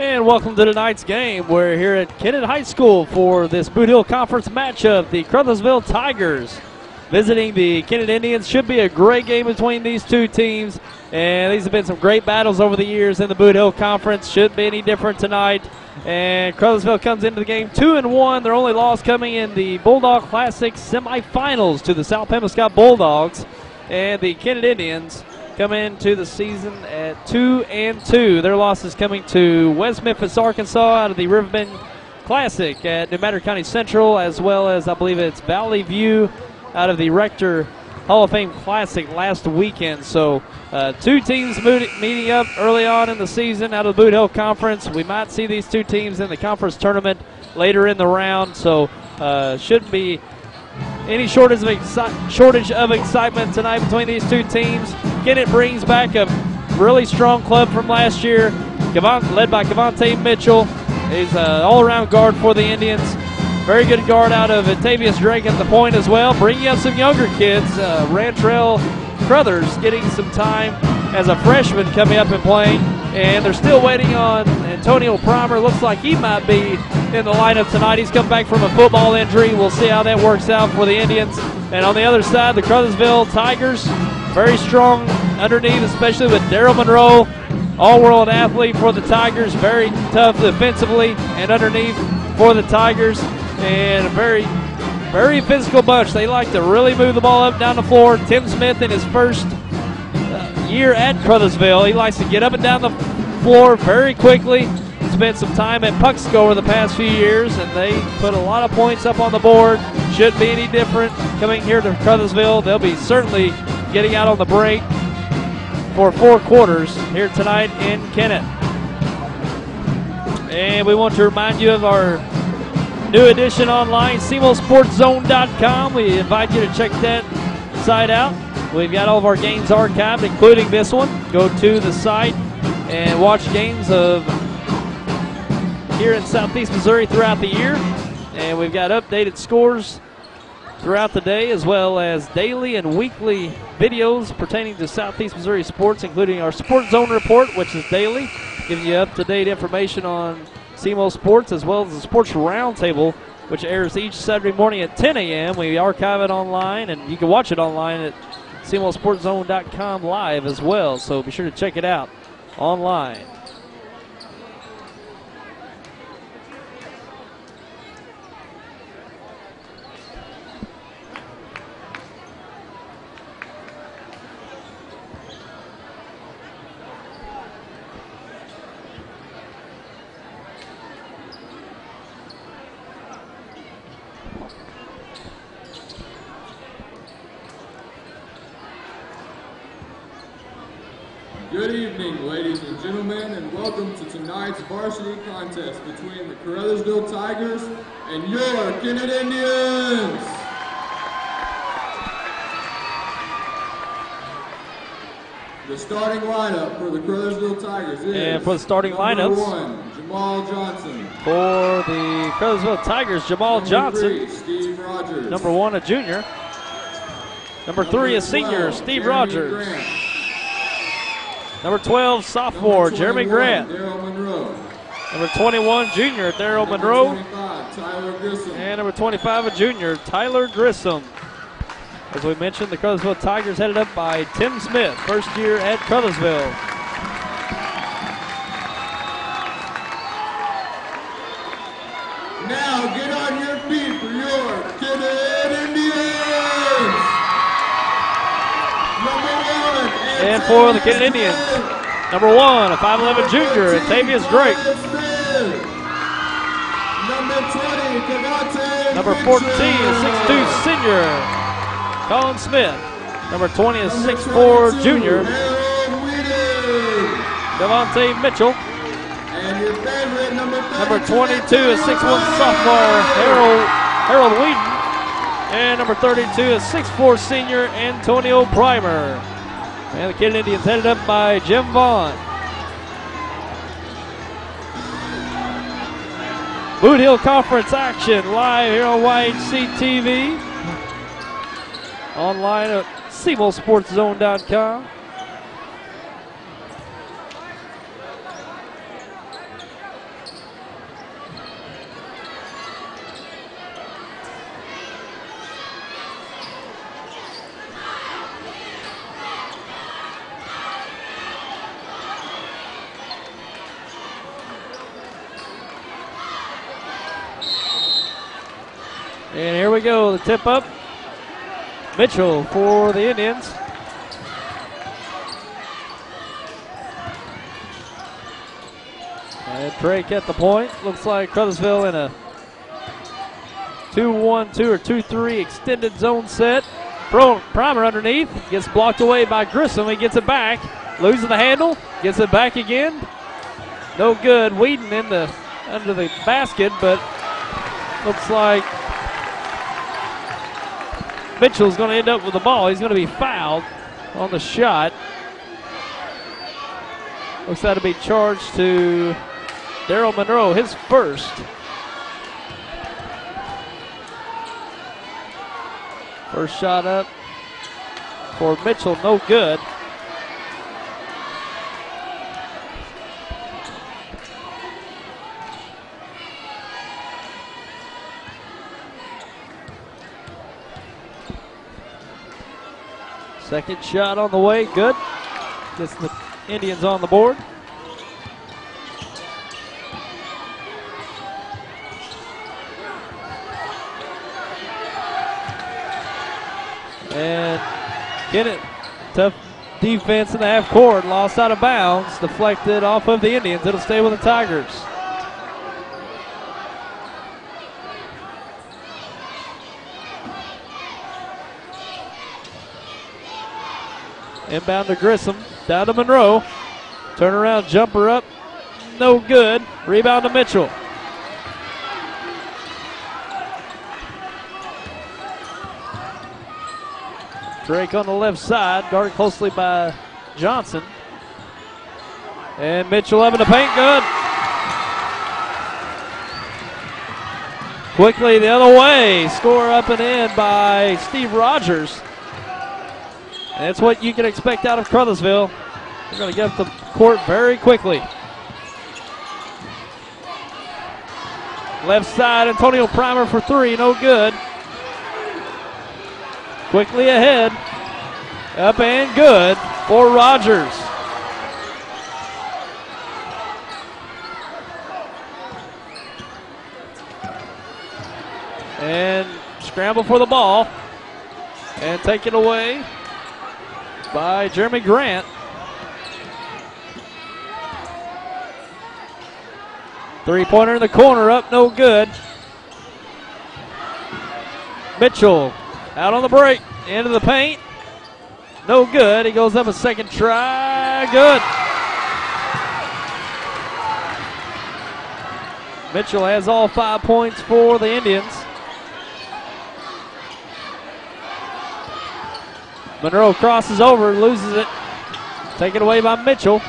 And welcome to tonight's game. We're here at Kennett High School for this Bootheel Conference matchup. The Caruthersville Tigers visiting the Kennett Indians. Should be a great game between these two teams. And these have been some great battles over the years in the Bootheel Conference. Shouldn't be any different tonight. And Caruthersville comes into the game 2-1. Their only loss coming in the Bulldog Classic semifinals to the South Pemiscot Bulldogs. And the Kennett Indians come into the season at 2-2. Their losses coming to West Memphis, Arkansas out of the Riverbend Classic at New Madrid County Central, as well as I believe it's Valley View out of the Rector Hall of Fame Classic last weekend. So two teams meeting up early on in the season out of the Bootheel Conference. We might see these two teams in the conference tournament later in the round, so shouldn't be any shortage of excitement tonight between these two teams. Kennett brings back a really strong club from last year, led by Cavante Mitchell. He's an all-around guard for the Indians. Very good guard out of Tavius Drake at the point as well. Bringing up some younger kids. Rantrell Crothers getting some time as a freshman coming up and playing. And they're still waiting on Antonio Primer. Looks like he might be in the lineup tonight. He's come back from a football injury. We'll see how that works out for the Indians. And on the other side, the Caruthersville Tigers, very strong underneath, especially with Daryl Monroe, all-world athlete for the Tigers. Very tough defensively and underneath for the Tigers. And a very, very physical bunch. They like to really move the ball up down the floor. Tim Smith in his first year at Caruthersville, he likes to get up and down the floor very quickly. Spent some time at Puxco over the past few years, and they put a lot of points up on the board. Shouldn't be any different coming here to Caruthersville. They'll be certainly getting out on the break for 4 quarters here tonight in Kennett. And we want to remind you of our new edition online, SemoSportsZone.com. We invite you to check that site out. We've got all of our games archived, including this one. Go to the site and watch games of here in Southeast Missouri throughout the year. And we've got updated scores throughout the day, as well as daily and weekly videos pertaining to Southeast Missouri sports, including our Sports Zone Report, which is daily, giving you up-to-date information on SEMO Sports, as well as the Sports Roundtable, which airs each Saturday morning at 10 a.m. We archive it online, and you can watch it online at SemoSportsZone.com live as well, so be sure to check it out online. Good evening, ladies and gentlemen, and welcome to tonight's varsity contest between the Caruthersville Tigers and your Kennett Indians. The starting lineup for the Caruthersville Tigers is, and for the starting lineups, number 1, Jamal Johnson. For the Caruthersville Tigers, Jamal Johnson. 3, Steve Rogers. Number 1, a junior. Number 3, a senior, Steve Rogers. Grant. Number 12, sophomore, Jeremy Grant. Daryl Monroe. Number 21, junior, Daryl Monroe. 25, Tyler Grissom. And number 25, a junior, Tyler Grissom. As we mentioned, the Caruthersville Tigers headed up by Tim Smith, first year at Caruthersville. Now get on your feet for your Kennett Indians. Number 1. And for the Kennett Indians, number 1, a 5'11 junior, Tavius Drake. Number 20, Cavante. Number 14, a 6'2 senior, Colin Smith. Number 20, a 6'4 junior, Cavante Mitchell. And your favorite, number 22, a 6'1 sophomore, Harold Whedon. And number 32, a 6'4 senior, Antonio Primer. And the Kennett Indians headed up by Jim Vaughn. Bootheel Conference action live here on YHC TV. Online at SemoSportsZone.com. we go. The tip up. Mitchell for the Indians. And Drake at the point. Looks like Caruthersville in a 2-1-2 or 2-3 extended zone set. Primer underneath. Gets blocked away by Grissom. He gets it back. Loses the handle. Gets it back again. No good. Whedon under the basket, but looks like Mitchell's going to end up with the ball. He's going to be fouled on the shot. Looks like to be charged to Daryl Monroe, his first. First shot up for Mitchell, no good. Second shot on the way, good. Gets the Indians on the board. And Kennett, tough defense in the half court, lost out of bounds, deflected off of the Indians. It'll stay with the Tigers. Inbound to Grissom, down to Monroe. Turnaround jumper up, no good. Rebound to Mitchell. Drake on the left side, guarded closely by Johnson. And Mitchell up in the paint, good. Quickly the other way, score up and in by Steve Rogers. And that's what you can expect out of Caruthersville. They're going to get up the court very quickly. Left side, Antonio Primer for three, no good. Quickly ahead, up and good for Rogers. And scramble for the ball and take it away by Jeremy Grant. Three-pointer in the corner, up, no good. Mitchell out on the break, into the paint. No good. He goes up a second try. Good. Mitchell has all 5 points for the Indians. Monroe crosses over, loses it. Taken away by Mitchell.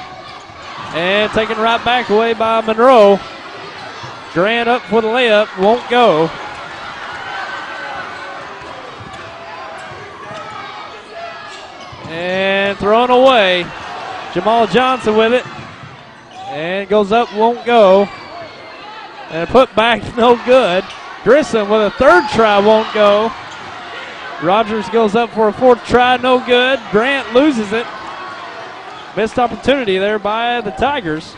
And taken right back away by Monroe. Grant up for the layup, won't go. And thrown away. Jamal Johnson with it. And goes up, won't go. And put back, no good. Grissom with a third try, won't go. Rogers goes up for a fourth try, no good. Grant loses it. Missed opportunity there by the Tigers.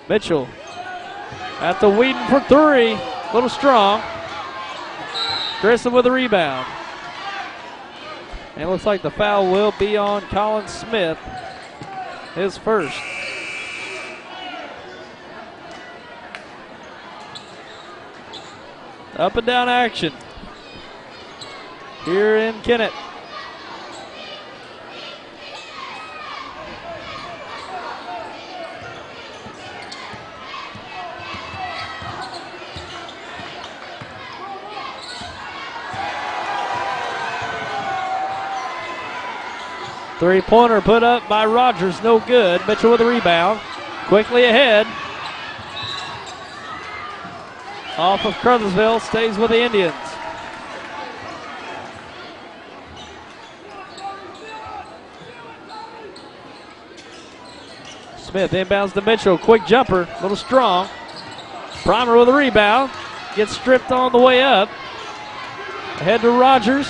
Mitchell at the Whedon for three. A little strong. Grissom with a rebound. And it looks like the foul will be on Colin Smith. His first. Up and down action here in Kennett. Three-pointer put up by Rogers, no good. Mitchell with a rebound. Quickly ahead. Off of Caruthersville, stays with the Indians. Smith inbounds to Mitchell, quick jumper, a little strong. Primer with a rebound, gets stripped on the way up. Ahead to Rogers,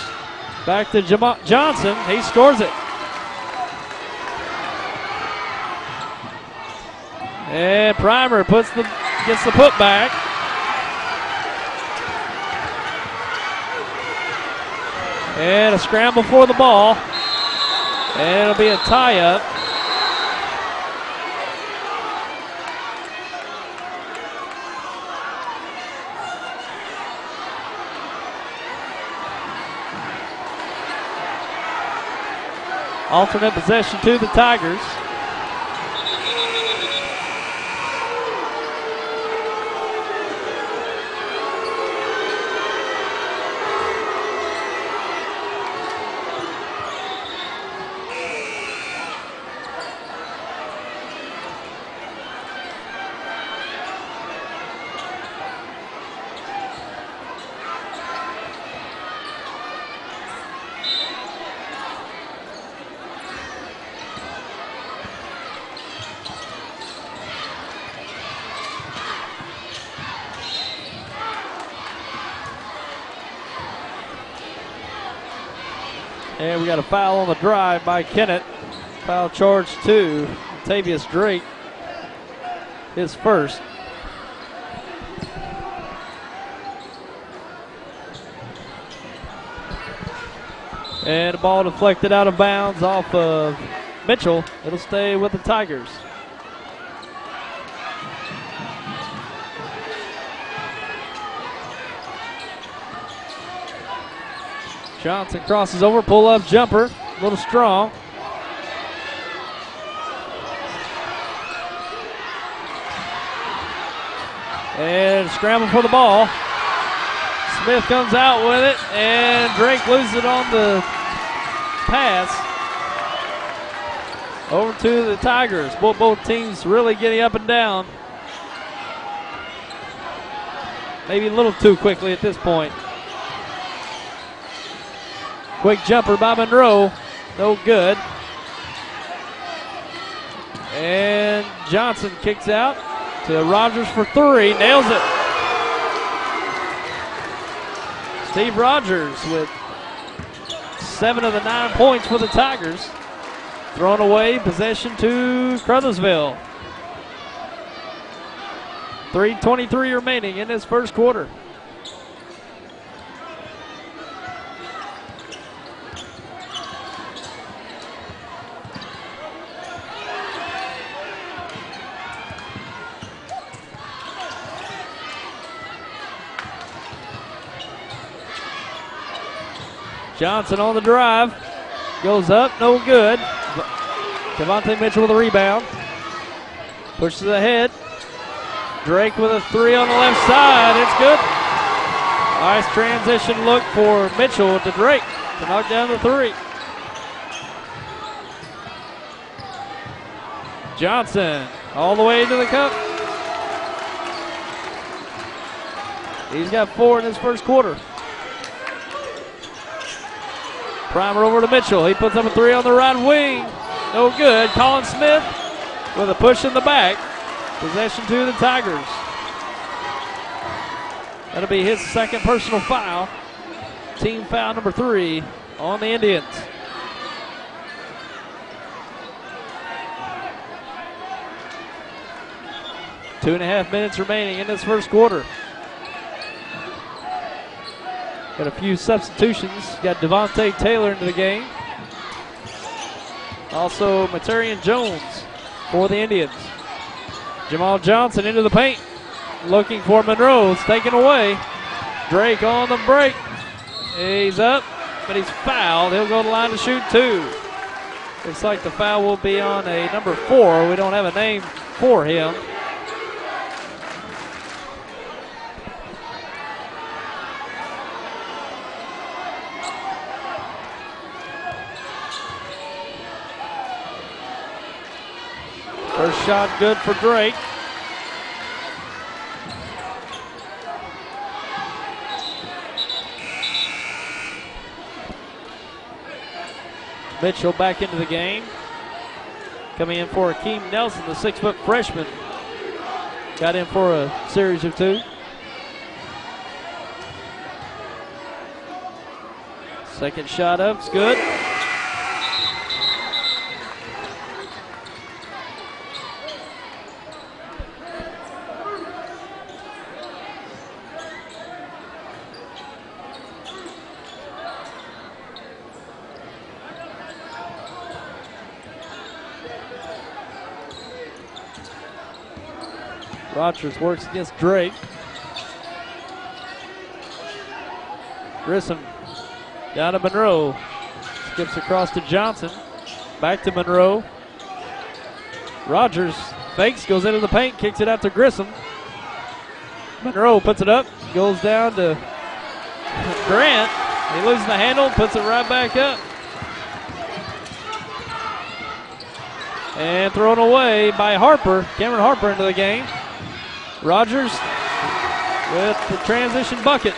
back to Johnson, he scores it. And Primer gets the putback. And a scramble for the ball. And it'll be a tie-up. Alternate possession to the Tigers. And we got a foul on the drive by Kennett. Foul charge to Tavius Drake, his first. And the ball deflected out of bounds off of Mitchell. It'll stay with the Tigers. Johnson crosses over, pull-up jumper, a little strong. And scramble for the ball. Smith comes out with it, and Drake loses it on the pass. Over to the Tigers. Both teams really getting up and down. Maybe a little too quickly at this point. Quick jumper by Monroe, no good. And Johnson kicks out to Rogers for three, nails it. Steve Rogers with 7 of the 9 points for the Tigers. Thrown away, possession to Caruthersville. 3:23 remaining in this first quarter. Johnson on the drive, goes up, no good. Devontae Mitchell with a rebound, pushes ahead. Drake with a three on the left side, it's good. Nice transition look for Mitchell to Drake to knock down the three. Johnson all the way to the cup. He's got 4 in his first quarter. Primer over to Mitchell. He puts up a three on the right wing. No good. Colin Smith with a push in the back. Possession to the Tigers. That'll be his second personal foul. Team foul number 3 on the Indians. Two and a half minutes remaining in this first quarter. Got a few substitutions. Got Devontae Taylor into the game. Also, Materian Jones for the Indians. Jamal Johnson into the paint. Looking for Monroe. It's taken away. Drake on the break. He's up, but he's fouled. He'll go to the line to shoot 2. Looks like the foul will be on a number 4. We don't have a name for him. First shot good for Drake. Mitchell back into the game. Coming in for Akeem Nelson, the 6-foot freshman. Got in for a series of 2. Second shot up, it's good. Rogers works against Drake. Grissom down to Monroe. Skips across to Johnson. Back to Monroe. Rogers fakes, goes into the paint, kicks it out to Grissom. Monroe puts it up, goes down to Grant. He loses the handle, puts it right back up. And thrown away by Harper, Cameron Harper into the game. Rogers with the transition bucket.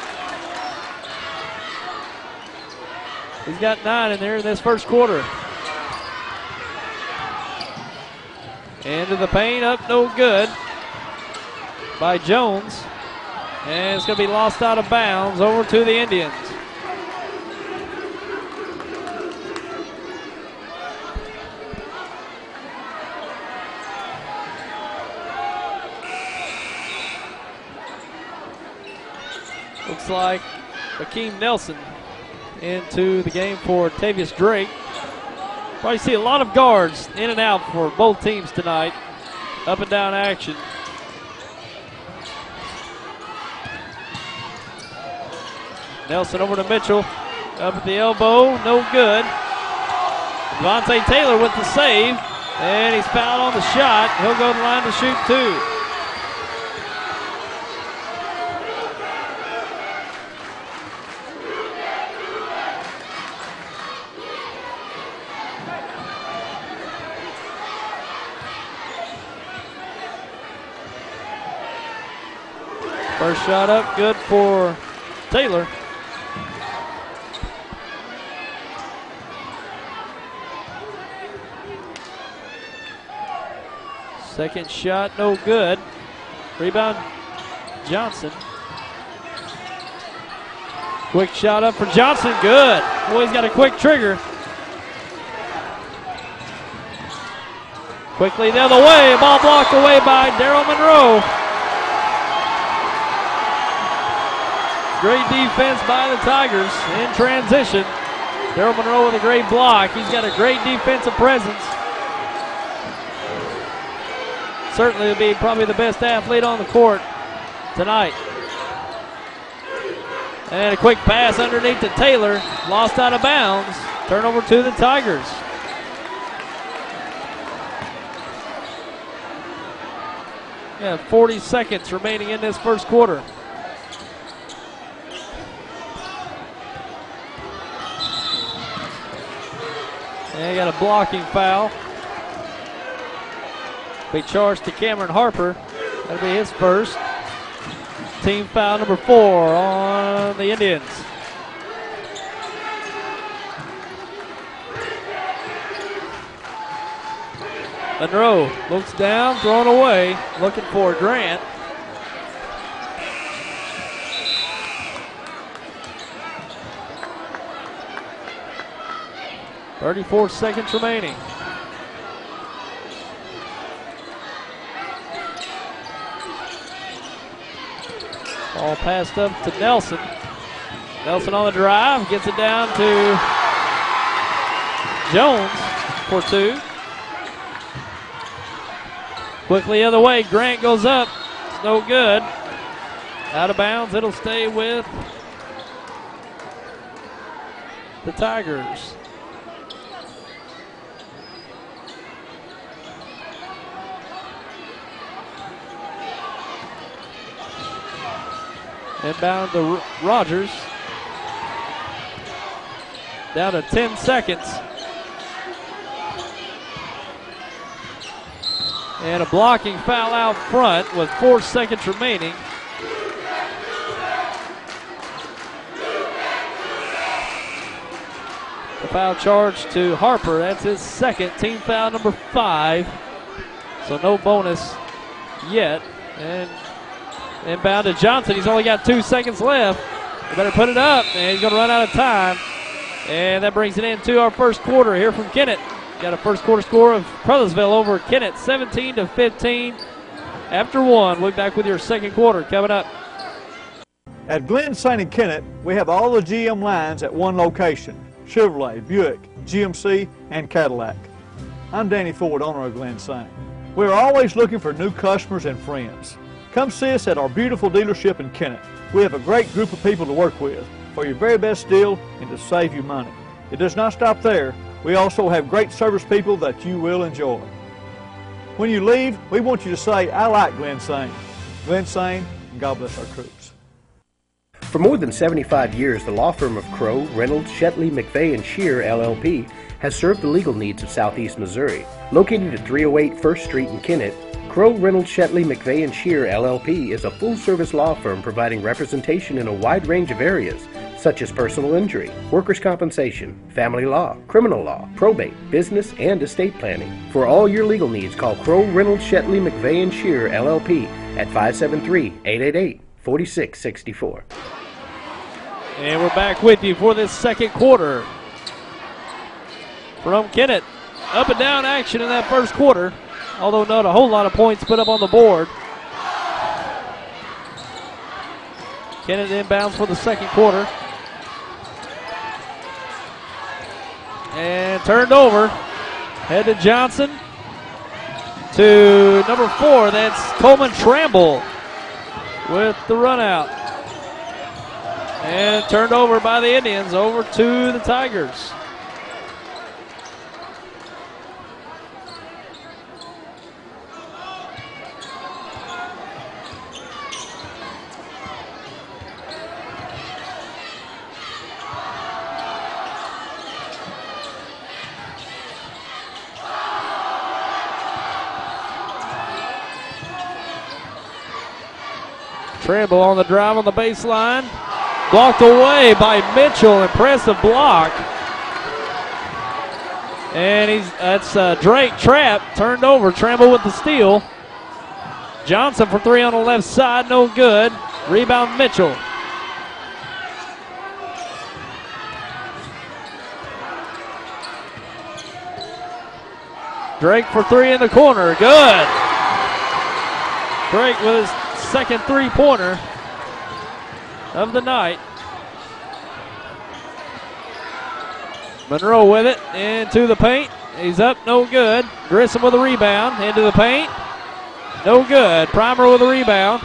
He's got 9 in there in this first quarter. Into the paint, up no good by Jones. And it's going to be lost out of bounds over to the Indians. Looks like Akeem Nelson into the game for Tavius Drake. Probably see a lot of guards in and out for both teams tonight. Up and down action. Nelson over to Mitchell. Up at the elbow, no good. Devontae Taylor with the save. And he's fouled on the shot. He'll go to the line to shoot 2. First shot up, good for Taylor. Second shot, no good. Rebound, Johnson. Quick shot up for Johnson, good. Boy, he's got a quick trigger. Quickly the other way, ball blocked away by Daryl Monroe. Great defense by the Tigers in transition. Daryl Monroe with a great block. He's got a great defensive presence. Certainly will be probably the best athlete on the court tonight. And a quick pass underneath to Taylor. Lost out of bounds. Turnover to the Tigers. Yeah, 40 seconds remaining in this first quarter. And got a blocking foul. Be charged to Cameron Harper. That'll be his first. Team foul number 4 on the Indians. Monroe looks down, thrown away, looking for Grant. .34 seconds remaining. Ball passed up to Nelson. Nelson on the drive, gets it down to Jones for 2. Quickly the other way, Grant goes up. It's no good. Out of bounds, it'll stay with the Tigers. Inbound to Rogers. Down to 10 seconds. And a blocking foul out front with 4 seconds remaining. The foul charge to Harper. That's his second, team foul number 5. So no bonus yet. And inbound to Johnson. He's only got 2 seconds left. He better put it up, and he's going to run out of time. And that brings it into our first quarter here from Kennett. Got a first quarter score of Caruthersville over Kennett, 17-15. After 1, we'll be back with your second quarter coming up. At Glen Saint and Kennett, we have all the GM lines at one location: Chevrolet, Buick, GMC, and Cadillac. I'm Danny Ford, owner of Glen Saint. We're always looking for new customers and friends. Come see us at our beautiful dealership in Kennett. We have a great group of people to work with for your very best deal and to save you money. It does not stop there. We also have great service people that you will enjoy. When you leave, we want you to say, I like Glenn Sane. Glenn Sane, and God bless our troops. For more than 75 years, the law firm of Crowe, Reynolds, Shetley, McVeigh & Shear, LLP, has served the legal needs of Southeast Missouri. Located at 308 1st Street in Kennett, Crowe, Reynolds, Shetley, McVeigh & Shear, LLP is a full-service law firm providing representation in a wide range of areas, such as personal injury, workers' compensation, family law, criminal law, probate, business, and estate planning. For all your legal needs, call Crowe, Reynolds, Shetley, McVeigh & Shear, LLP at 573-888-4664. And we're back with you for this second quarter. From Kennett, up and down action in that first quarter, although not a whole lot of points put up on the board. Kennett inbounds for the second quarter. And turned over. Head to Johnson. To number 4, that's Coleman Tramble with the run out. And turned over by the Indians over to the Tigers. Tramble on the drive on the baseline. Blocked away by Mitchell. Impressive block. And that's Drake Trapp turned over. Tramble with the steal. Johnson for 3 on the left side. No good. Rebound Mitchell. Drake for 3 in the corner. Good. Drake with his second three-pointer of the night. Monroe with it into the paint. He's up, no good. Grissom with a rebound into the paint. No good. Primer with a rebound.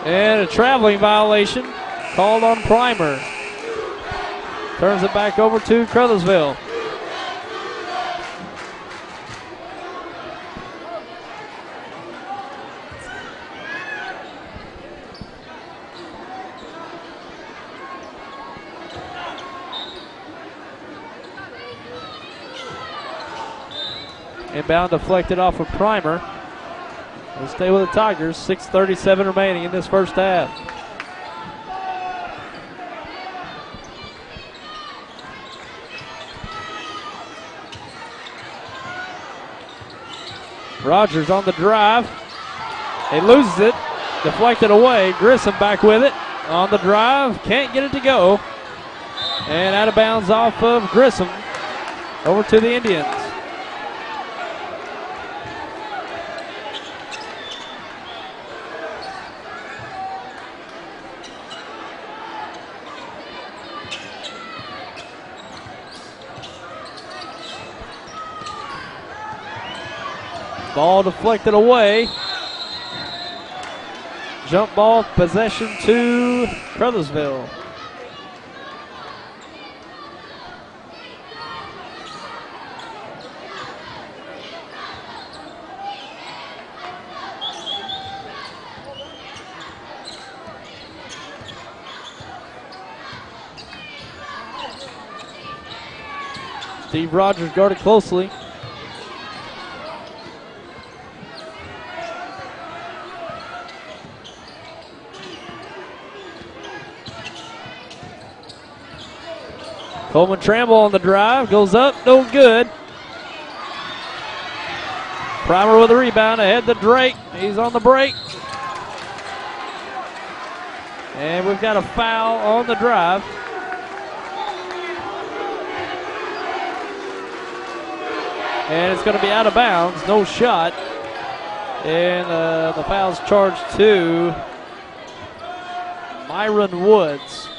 And a traveling violation called on Primer. Turns it back over to Caruthersville. Inbound deflected off of Primer. We'll stay with the Tigers. 6:37 remaining in this first half. Rogers on the drive. He loses it. Deflected away. Grissom back with it. On the drive. Can't get it to go. And out of bounds off of Grissom. Over to the Indians. Ball deflected away. Jump ball possession to Caruthersville. Steve Rogers guarded closely. Coleman Tramble on the drive, goes up, no good. Primer with a rebound, ahead to Drake. He's on the break. And we've got a foul on the drive. And it's going to be out of bounds, no shot. And the foul's charged to Myron Woods.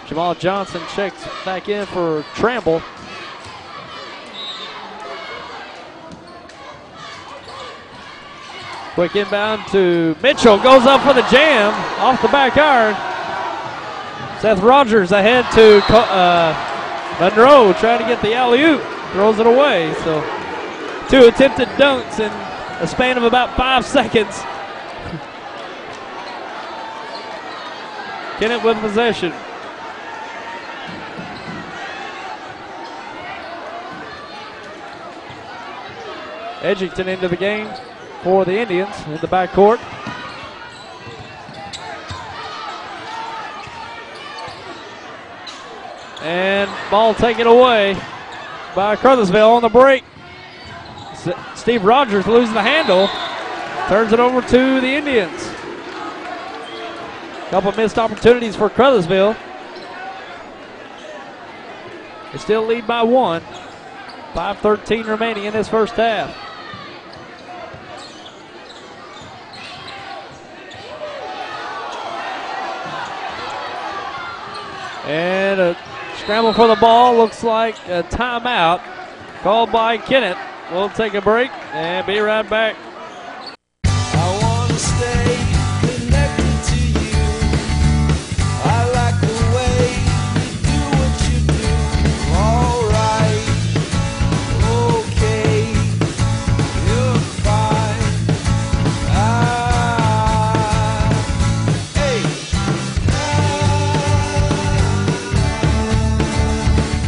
Jamal Johnson checks back in for Tramble. Quick inbound to Mitchell. Goes up for the jam off the back iron. Seth Rogers ahead to Monroe trying to get the alley-oop. Throws it away. So 2 attempted dunks in a span of about 5 seconds. Kennett with possession. Edgington into the game for the Indians in the backcourt. And ball taken away by Caruthersville on the break. Steve Rogers losing the handle. Turns it over to the Indians. Couple missed opportunities for Caruthersville. They still lead by 1. 5:13 remaining in this first half. And a scramble for the ball. Looks like a timeout called by Kennett. We'll take a break and be right back. I want to stay connected to you. I like the way you do what you do. All right, okay, you're fine.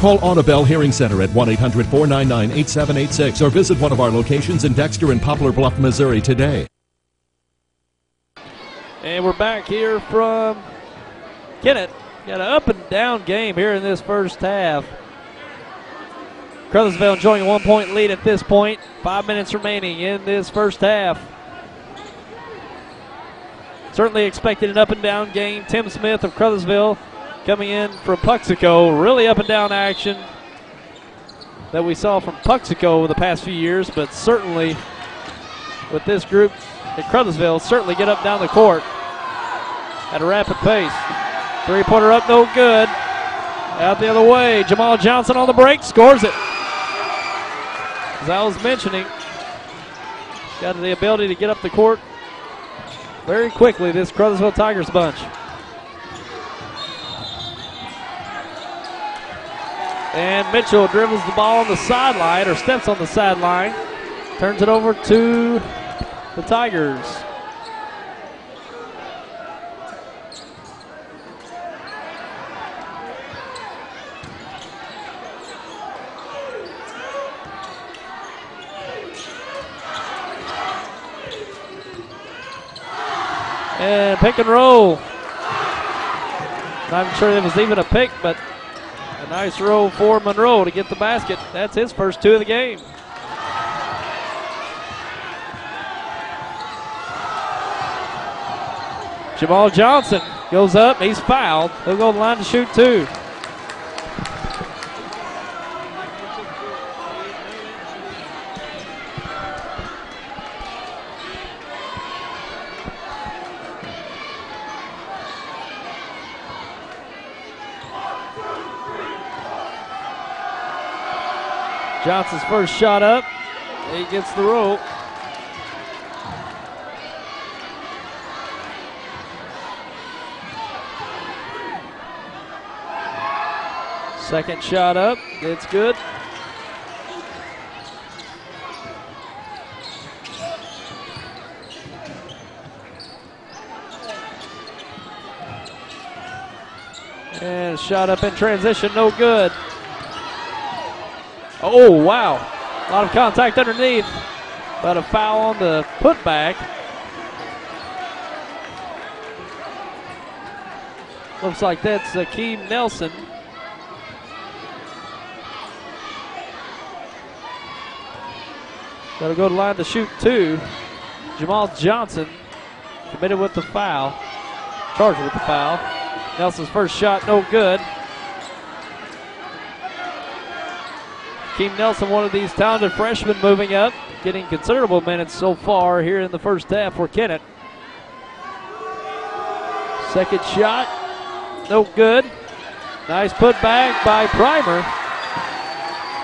Call Audubell Hearing Center at 1-800-499-8786 or visit one of our locations in Dexter and Poplar Bluff, Missouri today. And we're back here from Kennett. Got an up and down game here in this first half. Caruthersville enjoying a 1-point lead at this point. 5 minutes remaining in this first half. Certainly expected an up and down game. Tim Smith of Caruthersville coming in from Puxico. Really up and down action that we saw from Puxico over the past few years, but certainly with this group at Caruthersville, certainly get up and down the court at a rapid pace. 3-pointer up, no good. Out the other way, Jamal Johnson on the break, scores it. As I was mentioning, got the ability to get up the court very quickly, this Caruthersville Tigers bunch. And Mitchell dribbles the ball on the sideline, or steps on the sideline. Turns it over to the Tigers. And pick and roll. Not sure it was even a pick, but a nice roll for Monroe to get the basket. That's his first 2 of the game. Jamal Johnson goes up. He's fouled. He'll go to the line to shoot 2. Johnson's first shot up. He gets the roll. Second shot up. It's good. And shot up in transition, no good. Oh, wow. A lot of contact underneath, but a foul on the putback. Looks like that's Akeem Nelson. That'll go to the line to shoot 2. Jamal Johnson committed with the foul, charged with the foul. Nelson's first shot, no good. Akeem Nelson, one of these talented freshmen moving up, getting considerable minutes so far here in the first half for Kennett. Second shot, no good. Nice putback by Primer.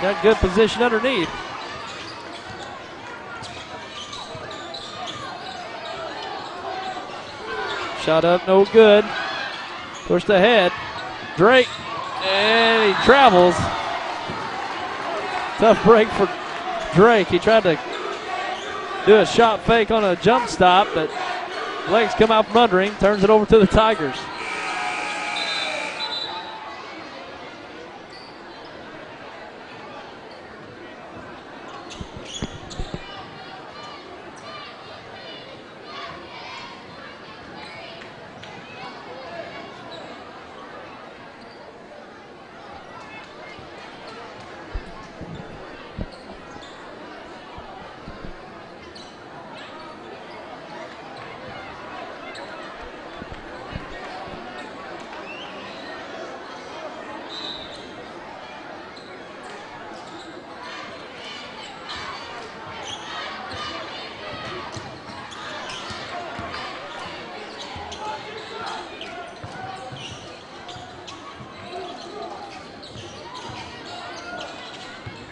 Got good position underneath. Shot up, no good. Pushed ahead. Drake, and he travels. Tough break for Drake. He tried to do a shot fake on a jump stop, but legs come out from under him. Turns it over to the Tigers.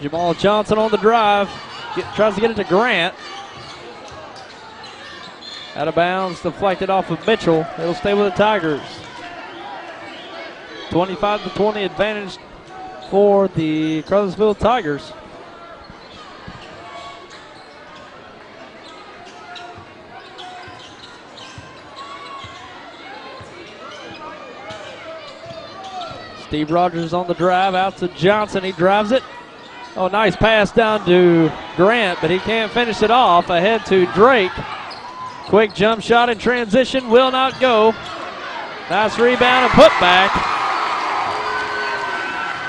Jamal Johnson on the drive. Tries to get it to Grant. Out of bounds, deflected off of Mitchell. It'll stay with the Tigers. 25-20 advantage for the Caruthersville Tigers. Steve Rogers on the drive, out to Johnson. He drives it. Oh, nice pass down to Grant, but he can't finish it off. Ahead to Drake. Quick jump shot in transition, will not go. Nice rebound and put back.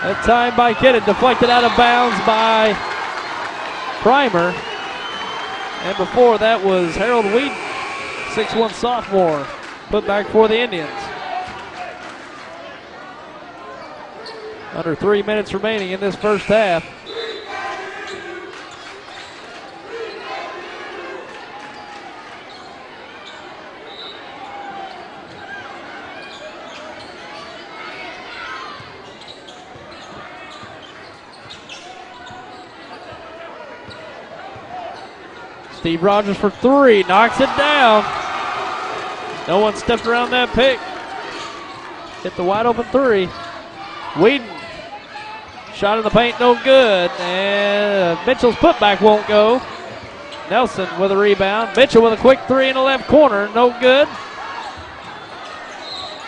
That time by Kennett, deflected out of bounds by Primer. And before that was Harold Wheaton, 6'1" sophomore, put back for the Indians. Under 3 minutes remaining in this first half. Steve Rogers for three, knocks it down. No one stepped around that pick. Hit the wide open three. Whedon, shot in the paint, no good. And Mitchell's putback won't go. Nelson with a rebound. Mitchell with a quick three in the left corner, no good.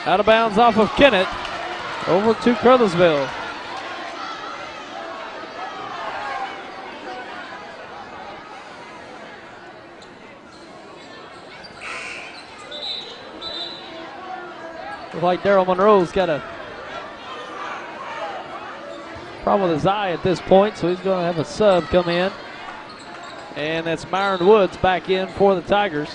Out of bounds off of Kennett. Over to Caruthersville. Looks like Daryl Monroe's got a problem with his eye at this point, so he's going to have a sub come in. And that's Myron Woods back in for the Tigers.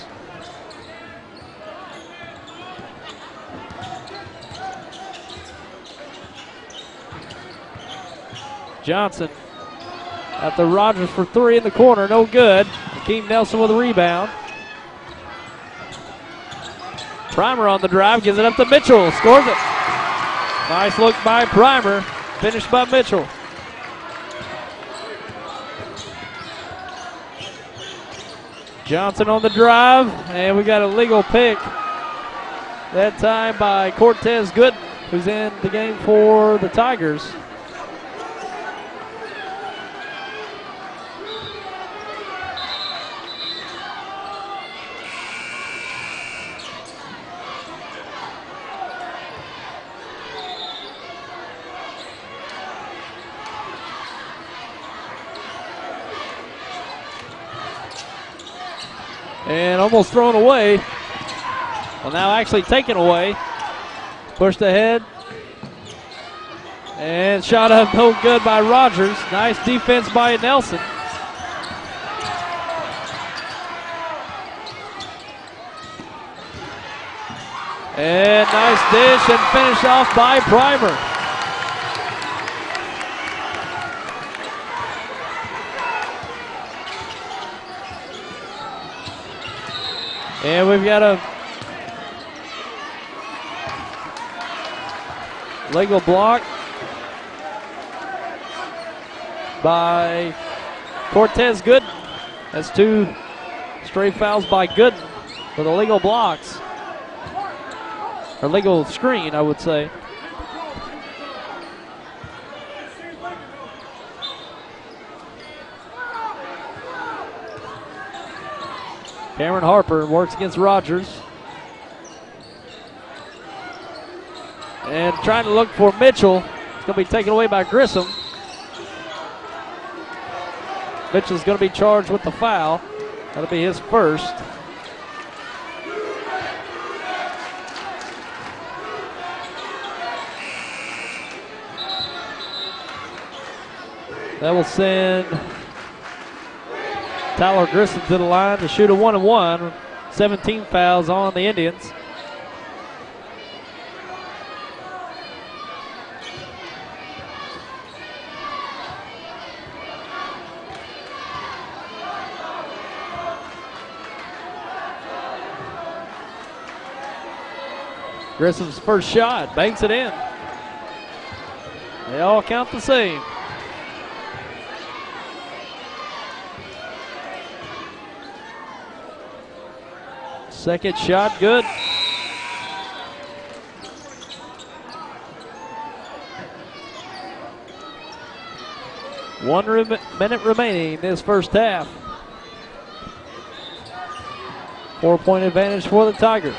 Johnson at the Rogers for three in the corner, no good. Akeem Nelson with a rebound. Primer on the drive, gives it up to Mitchell, scores it. Nice look by Primer, finished by Mitchell. Johnson on the drive, and we got a legal pick. That time by Cortez Gooden, who's in the game for the Tigers. And almost thrown away. Well, now actually taken away. Pushed ahead. And shot up no good by Rogers. Nice defense by Nelson. And nice dish and finish off by Primer. And we've got a legal block by Cortez Gooden. That's two straight fouls by Gooden for the legal blocks. or legal screen, I would say. Cameron Harper works against Rogers. And trying to look for Mitchell. It's going to be taken away by Grissom. Mitchell's going to be charged with the foul. That'll be his first. That will send Tyler Grissom to the line to shoot a 1-and-1. 17 fouls on the Indians. Grissom's first shot, banks it in. They all count the same. Second shot, good. Minute remaining in this first half. 4-point advantage for the Tigers.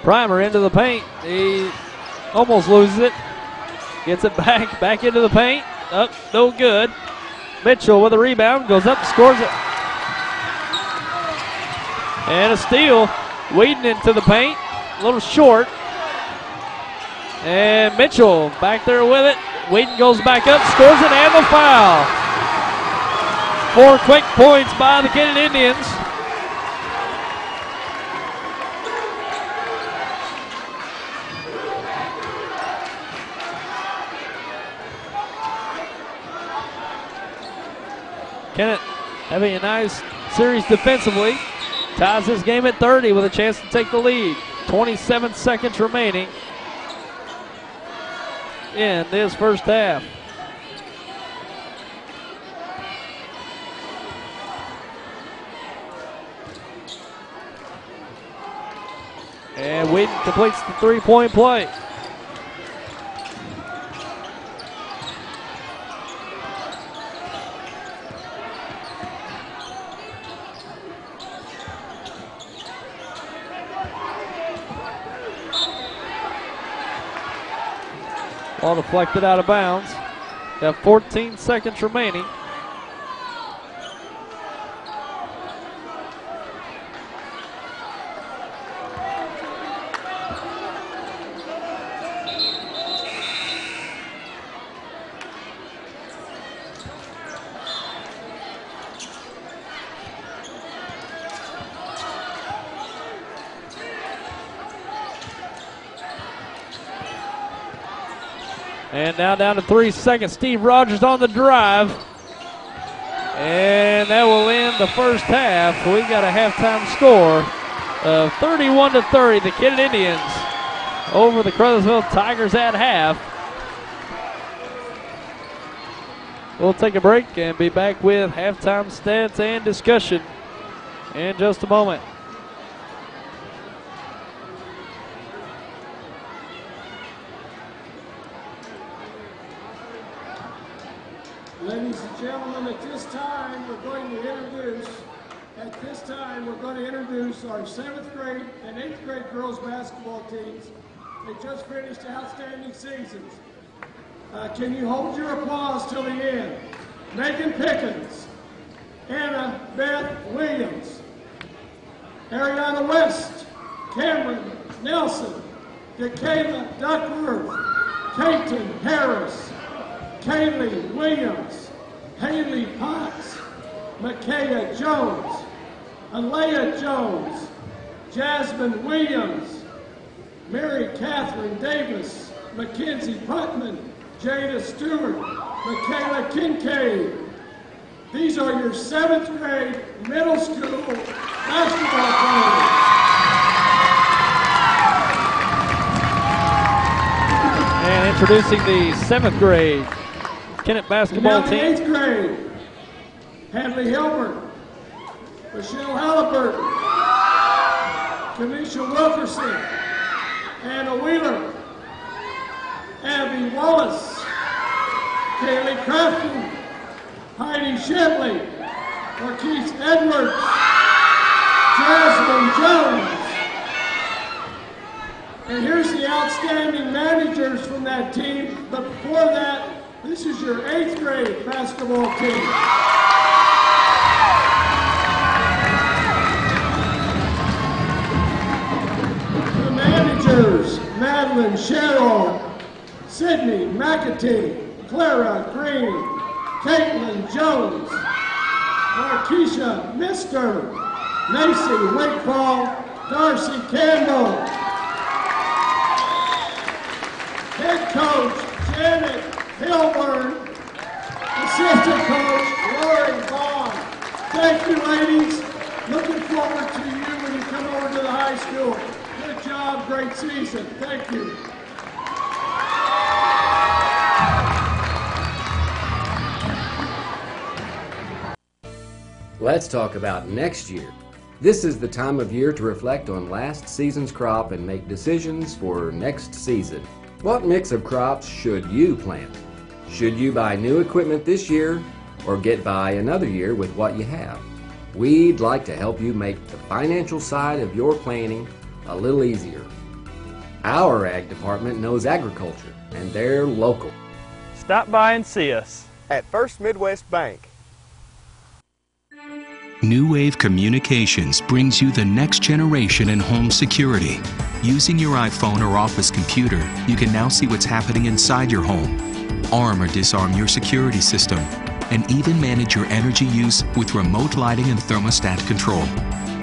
Primer into the paint. He almost loses it. Gets it back into the paint. Up, no good. Mitchell with a rebound, goes up, scores it. And a steal. Whedon into the paint, a little short. And Mitchell back there with it. Whedon goes back up, scores it, and the foul. 4 quick points by the Kennett Indians. Kennett having a nice series defensively. Ties this game at 30 with a chance to take the lead. 27 seconds remaining in this first half. And Whedon completes the three-point play. Ball deflected out of bounds. Got 14 seconds remaining. And now down to 3 seconds. Steve Rogers on the drive. And that will end the first half. We got a halftime score of 31-30. The Kennett Indians over the Caruthersville Tigers at half. We'll take a break and be back with halftime stats and discussion in just a moment. Ladies and gentlemen, at this time we're going to introduce our 7th grade and 8th grade girls basketball teams. They just finished outstanding seasons. Can you hold your applause till the end? Megan Pickens, Anna Beth Williams, Ariana West, Cameron Nelson, Dakayla Duckworth, Peyton Harris, Kaylee Williams, Haley Potts, Makaya Jones, Alea Jones, Jasmine Williams, Mary Catherine Davis, Mackenzie Putman, Jada Stewart, Michaela Kincaid. These are your 7th grade middle school basketball players. And introducing the 7th grade Kennett basketball Now the team. 8th grade, Hadley Hilbert, Michelle Halliburton, Kamisha Wilkerson, Anna Wheeler, Abby Wallace, Kaylee Crafton, Heidi Shipley, Marquise Edwards, Jasmine Jones. And here's the outstanding managers from that team. But before that, this is your 8th grade basketball team. The managers, Madeline Cheryl, Sydney McAtee, Clara Green, Caitlin Jones, Markeisha Mister, Macy Wakefall, Darcy Campbell. Head coach, Janet Hilburn. Assistant coach, Lori Vaughn. Thank you, ladies. Looking forward to you when you come over to the high school. Good job, great season. Thank you. Let's talk about next year. This is the time of year to reflect on last season's crop and make decisions for next season. What mix of crops should you plant? Should you buy new equipment this year or get by another year with what you have? We'd like to help you make the financial side of your planning a little easier. Our ag department knows agriculture and they're local. Stop by and see us at First Midwest Bank. New Wave Communications brings you the next generation in home security. Using your iPhone or office computer, you can now see what's happening inside your home, arm or disarm your security system, and even manage your energy use with remote lighting and thermostat control.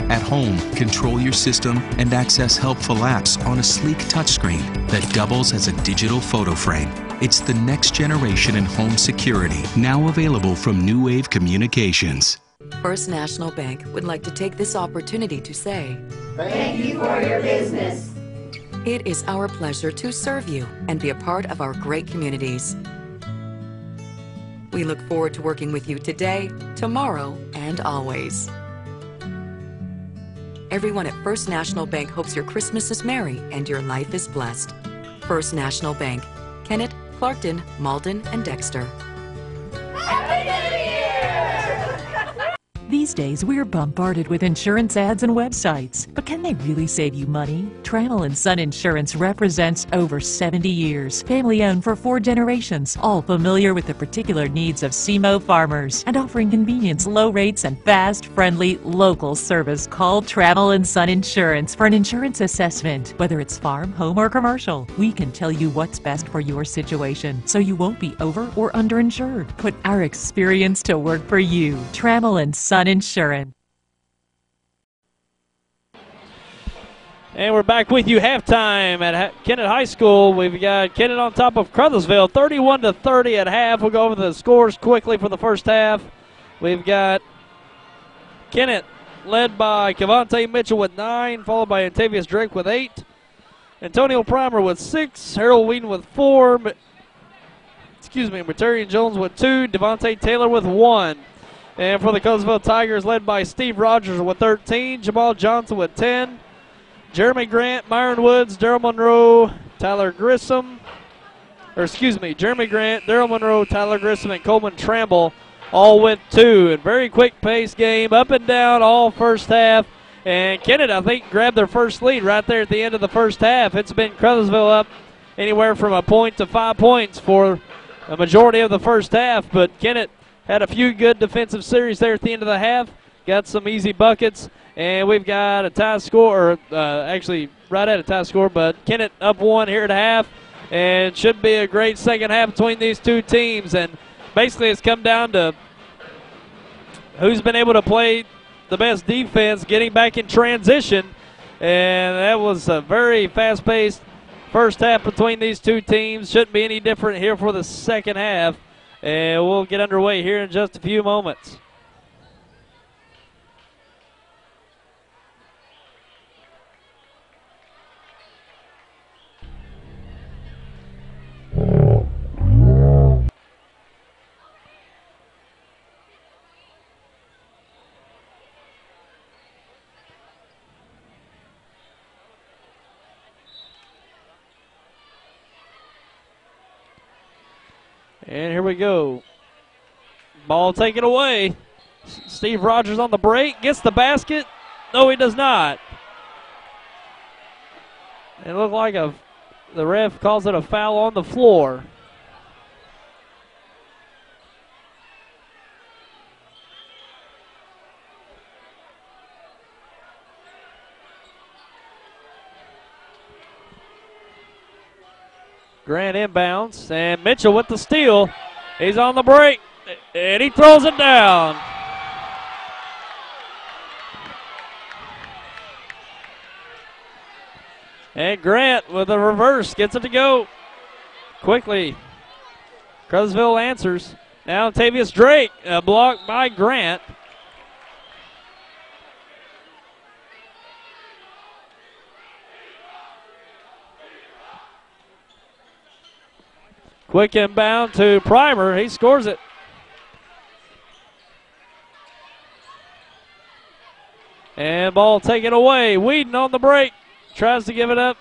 At home, control your system and access helpful apps on a sleek touchscreen that doubles as a digital photo frame. It's the next generation in home security, now available from New Wave Communications. First National Bank would like to take this opportunity to say, thank you for your business. It is our pleasure to serve you and be a part of our great communities. We look forward to working with you today, tomorrow, and always. Everyone at First National Bank hopes your Christmas is merry and your life is blessed. First National Bank, Kennett, Clarkton, Malden, and Dexter. Happy New Year! These days, we're bombarded with insurance ads and websites. But can they really save you money? Trammell & Son Insurance represents over 70 years. Family-owned for 4 generations. All familiar with the particular needs of SEMO farmers. And offering convenience, low rates, and fast, friendly, local service. Call Trammell & Son Insurance for an insurance assessment. Whether it's farm, home, or commercial, we can tell you what's best for your situation, so you won't be over or underinsured. Put our experience to work for you. Trammell & Son Insurance. And we're back with you halftime at Kennett High School. We've got Kennett on top of Caruthersville, 31-30 at half. We'll go over the scores quickly for the first half. We've got Kennett led by Cavante Mitchell with 9, followed by Antavius Drake with 8. Antonio Primer with 6, Harold Wheaton with 4, Materian Jones with 2, Devontae Taylor with 1. And for the Caruthersville Tigers, led by Steve Rogers with 13, Jamal Johnson with 10, Jeremy Grant, Myron Woods, Daryl Monroe, Jeremy Grant, Daryl Monroe, Tyler Grissom, and Coleman Tramble all with 2. And very quick pace game, up and down all first half. And Kennett, I think, grabbed their first lead right there at the end of the first half. It's been Caruthersville up anywhere from a point to 5 points for a majority of the first half. But Kennett had a few good defensive series there at the end of the half. Got some easy buckets. And we've got a tie score, actually right at a tie score, but Kennett up 1 here at half. And should be a great second half between these two teams. And basically it's come down to who's been able to play the best defense, getting back in transition. And that was a very fast-paced first half between these two teams. Shouldn't be any different here for the second half. And we'll get underway here in just a few moments. And here we go. Ball taken away. Steve Rogers on the break. Gets the basket. No, he does not. It looked like the ref calls it a foul on the floor. Grant inbounds, and Mitchell with the steal. He's on the break, and he throws it down. And Grant with a reverse gets it to go quickly. Caruthersville answers. Now Tavius Drake, blocked by Grant. Quick inbound to Primer. He scores it. And ball taken away. Whedon on the break. Tries to give it up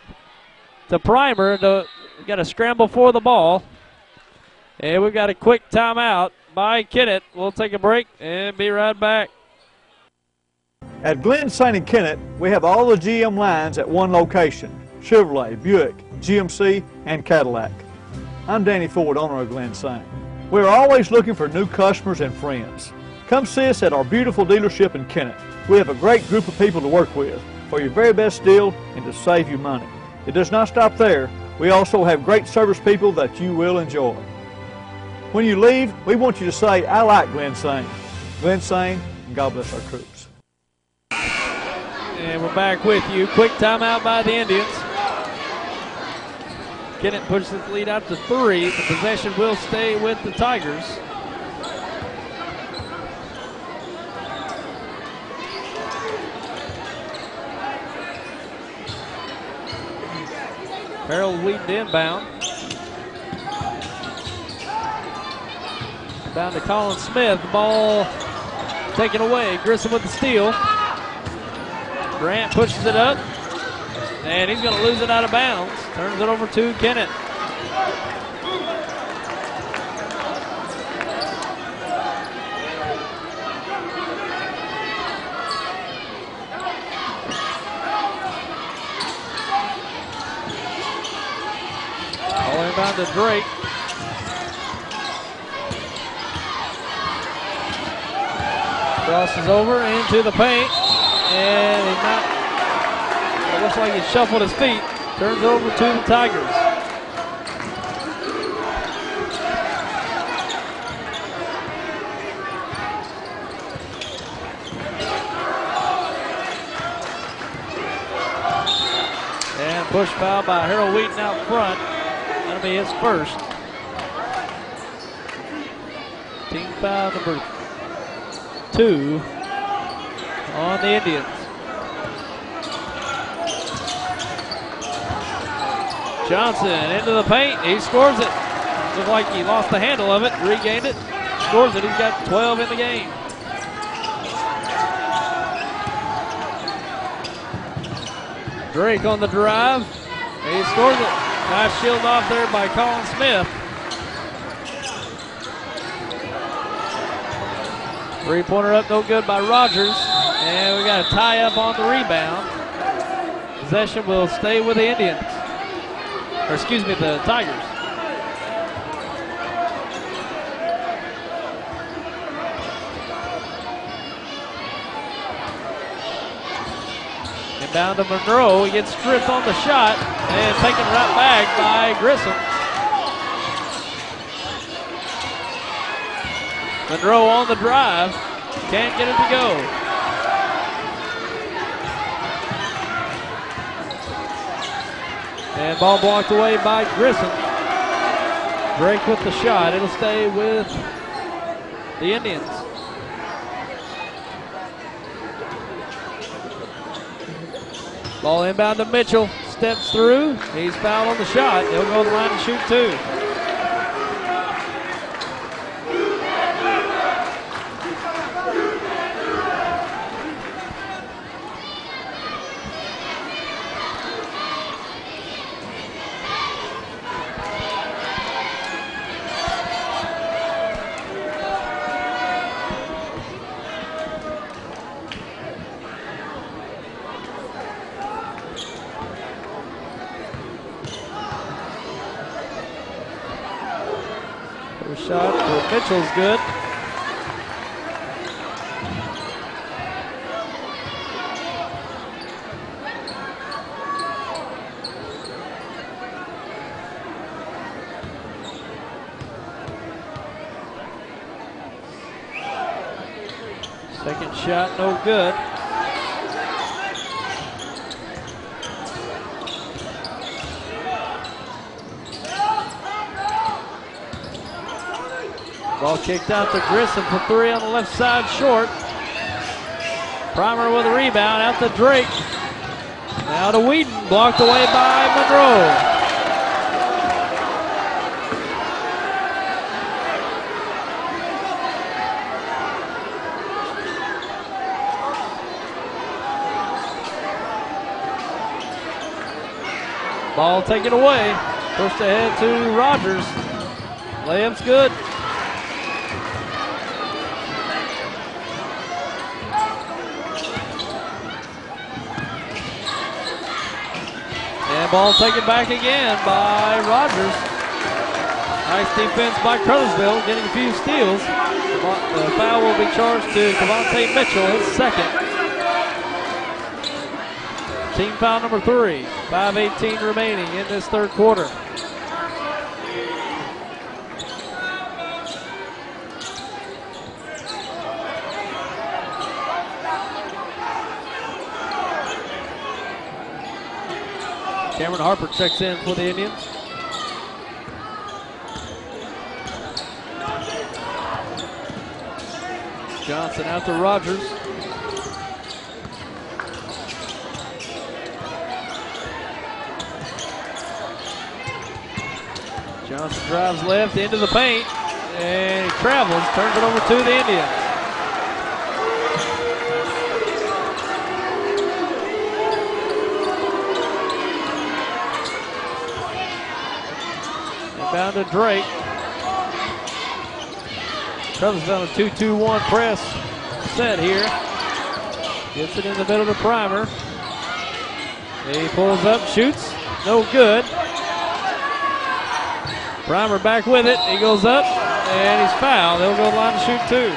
to Primer. Got to scramble for the ball. And we've got a quick timeout by Kennett. We'll take a break and be right back. At Glen St. and Kennett, we have all the GM lines at one location: Chevrolet, Buick, GMC, and Cadillac. I'm Danny Ford, owner of Glen St. We're always looking for new customers and friends. Come see us at our beautiful dealership in Kennett. We have a great group of people to work with for your very best deal and to save you money. It does not stop there. We also have great service people that you will enjoy. When you leave, we want you to say, "I like Glen St." Glen St., and God bless our troops. And we're back with you. Quick timeout by the Indians. Kennett pushes the lead out to 3. The possession will stay with the Tigers. Harold Whedon inbound. Down to Colin Smith. The ball taken away. Grissom with the steal. Grant pushes it up. And he's going to lose it out of bounds. Turns it over to Kennett. Ball inbound to Drake. Crosses over into the paint. And he's not. It looks like he shuffled his feet. Turns it over to the Tigers. And push foul by Harold Whedon out front. That'll be his first. Team foul number 2 on the Indians. Johnson into the paint. He scores it. Looked like he lost the handle of it. Regained it. Scores it. He's got 12 in the game. Drake on the drive. He scores it. Nice shield off there by Colin Smith. 3-pointer up, no good by Rogers. And we got a tie up on the rebound. Possession will stay with the Indians. Or excuse me, the Tigers. Inbound to Monroe. He gets stripped on the shot and taken right back by Grissom. Monroe on the drive. Can't get it to go. And ball blocked away by Grissom. Drake with the shot. It'll stay with the Indians. Ball inbound to Mitchell. Steps through. He's fouled on the shot. He'll go to the line and shoot 2. shot for Mitchell's good. Second shot, no good. Ball kicked out to Grissom for three on the left side, short. Primer with a rebound, out to Drake. Now to Whedon, blocked away by Monroe. Ball taken away. Pushed ahead to Rogers. Layup's good. And ball taken back again by Rogers. Nice defense by Caruthersville, getting a few steals. The foul will be charged to Devontae Mitchell, his second. Team foul number 3. 5:18 remaining in this third quarter. Cameron Harper checks in for the Indians. Johnson out to Rogers. Johnson drives left into the paint, and he travels, turns it over to the Indians. Inbound to Drake. Caruthersville on a 2-2-1 press set here. Gets it in the middle to Primer. He pulls up, shoots, no good. Primer back with it. He goes up, and he's fouled. They'll go line to shoot two.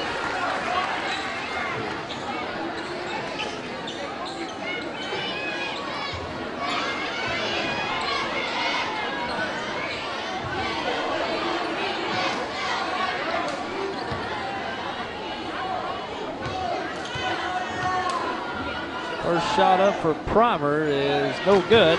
First shot up for Primer is no good.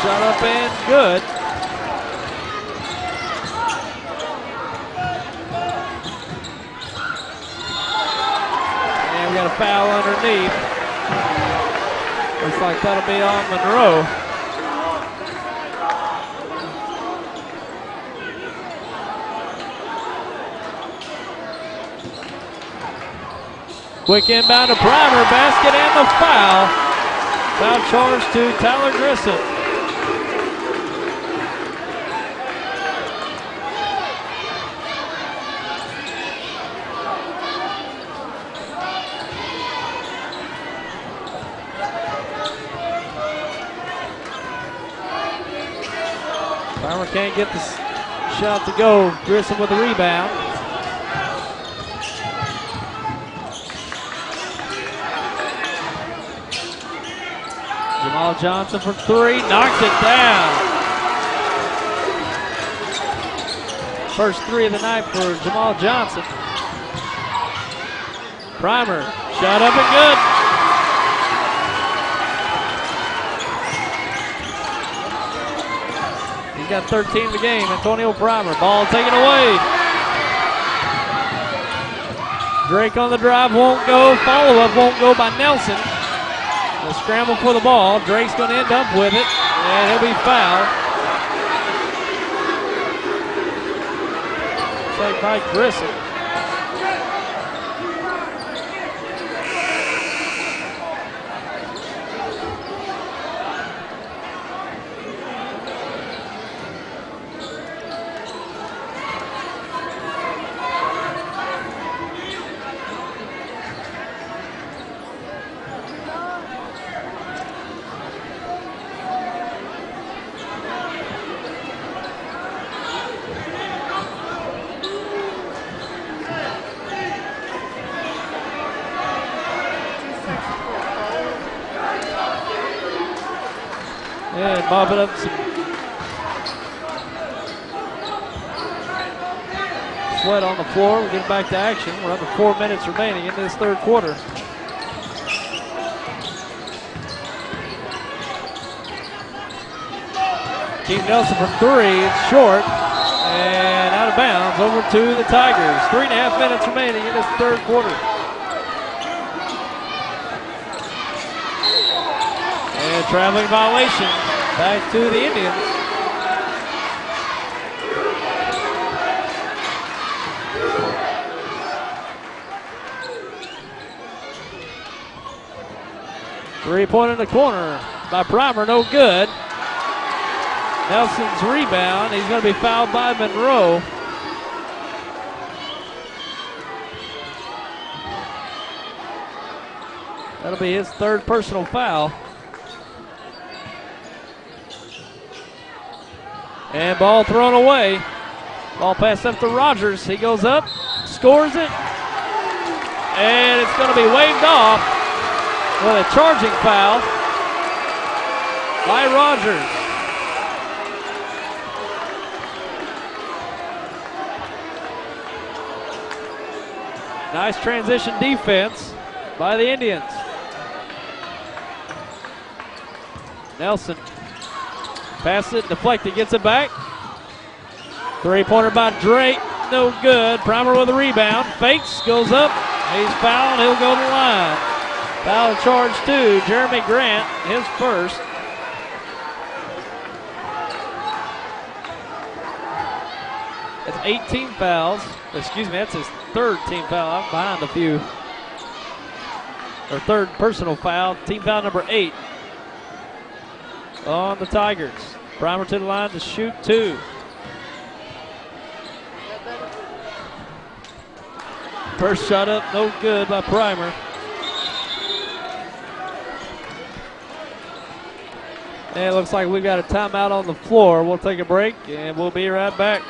Shot up and good. And we got a foul underneath. Looks like that'll be on Monroe. Quick inbound to Primer, basket and the foul. Foul charge to Tyler Grissom. Primer can't get the shot to go. Grissom with the rebound. Jamal Johnson for three, knocks it down. First three of the night for Jamal Johnson. Primer, shot up and good. He's got 13 in the game, Antonio Primer. Ball taken away. Drake on the drive, won't go. Follow-up won't go by Nelson. The scramble for the ball. Drake's going to end up with it, and he'll be fouled. Take by Grissom. And mopping up some sweat on the floor. We're getting back to action. We're under 4 minutes remaining in this third quarter. Keith Nelson from three. It's short. And out of bounds over to the Tigers. 3.5 minutes remaining in this third quarter. And traveling violation back to the Indians. Three-point in the corner by Primer, no good. Nelson's rebound, he's going to be fouled by Monroe. That'll be his third personal foul. And ball thrown away. Ball passed up to Rogers. He goes up, scores it, and it's going to be waved off with a charging foul by Rogers. Nice transition defense by the Indians. Nelson passes it, deflected, gets it back. Three-pointer by Drake, no good. Primer with a rebound, fakes, goes up. He's fouled, he'll go to the line. Foul charge to Jeremy Grant, his first. That's 18 fouls. Excuse me, that's his third team foul. I'm behind a few. Or third personal foul. Team foul number 8 on the Tigers. Primer to the line to shoot 2. First shot up, no good by Primer. And it looks like we've got a timeout on the floor. We'll take a break and we'll be right back.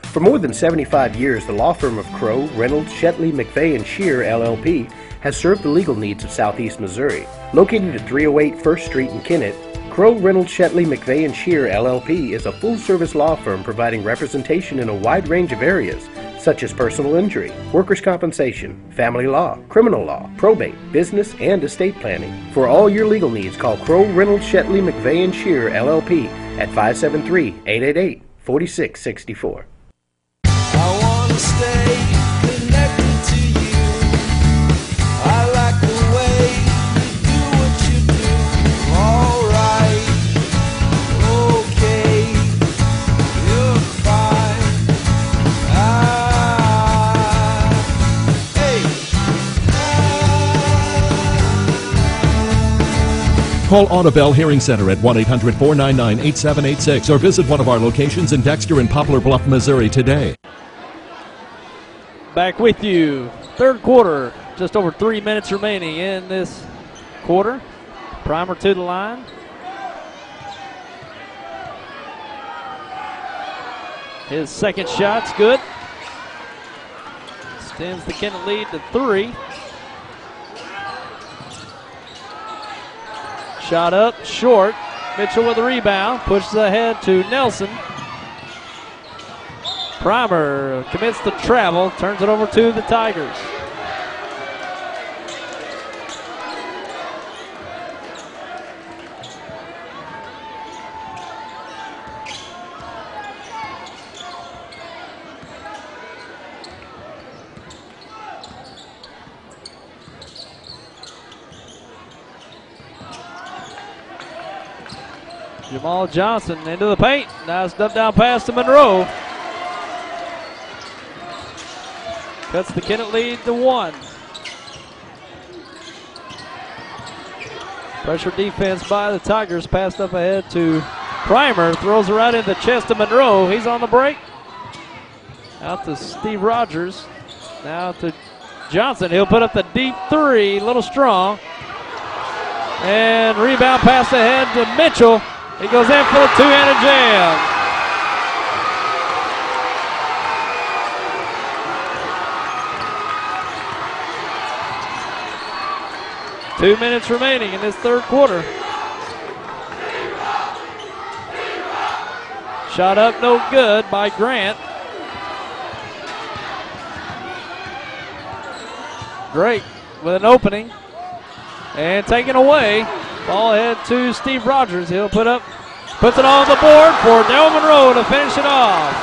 For more than 75 years, the law firm of Crow, Reynolds, Shetley, McVeigh, and Shear, LLP, has served the legal needs of Southeast Missouri. Located at 308 First Street in Kennett, Crow, Reynolds, Shetley, McVeigh, and Shear, LLP is a full-service law firm providing representation in a wide range of areas, such as personal injury, workers' compensation, family law, criminal law, probate, business, and estate planning. For all your legal needs, call Crow, Reynolds, Shetley, McVeigh, and Shear, LLP at 573-888-4664. I wanna stay connected to you. I like the way you do what you do. Alright, okay, you're fine. Call Audubell Hearing Center at 1-800-499-8786 or visit one of our locations in Dexter and Poplar Bluff, Missouri today. Back with you. Third quarter, just over 3 minutes remaining in this quarter. Primer to the line. His second shot's good. Extends the Kennett lead to 3. Shot up, short. Mitchell with a rebound, pushes ahead to Nelson. Primer commits to travel, turns it over to the Tigers. Jamal Johnson into the paint. Nice dump down pass to Monroe. Cuts the Kennett lead to 1. Pressure defense by the Tigers. Passed up ahead to Primer. Throws it right in the chest of Monroe. He's on the break. Out to Steve Rogers. Now to Johnson. He'll put up the deep 3. A little strong. And rebound pass ahead to Mitchell. He goes in for a two-handed jam. 2 minutes remaining in this third quarter. Shot up, no good by Grant. Drake with an opening and taken away. Ball ahead to Steve Rogers. He'll puts it on the board for Darryl Monroe to finish it off.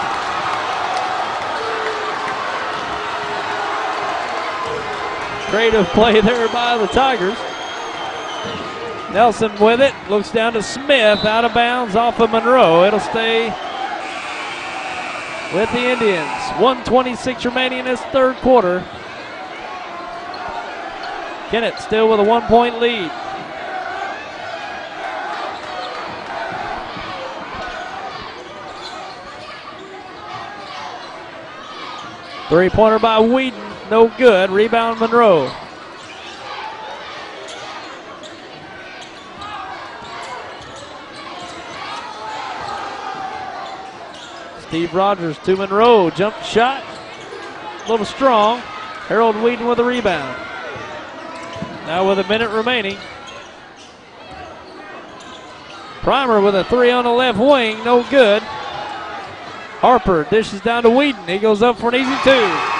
Creative play there by the Tigers. Nelson with it, looks down to Smith, out of bounds off of Monroe. It'll stay with the Indians. 1:26 remaining in this third quarter. Kennett still with a 1-point lead. Three-pointer by Whedon, no good. Rebound Monroe. Steve Rogers to Monroe, jump shot, a little strong. Harold Whedon with a rebound. Now with a minute remaining. Primer with a three on the left wing, no good. Harper dishes down to Whedon. He goes up for an easy two.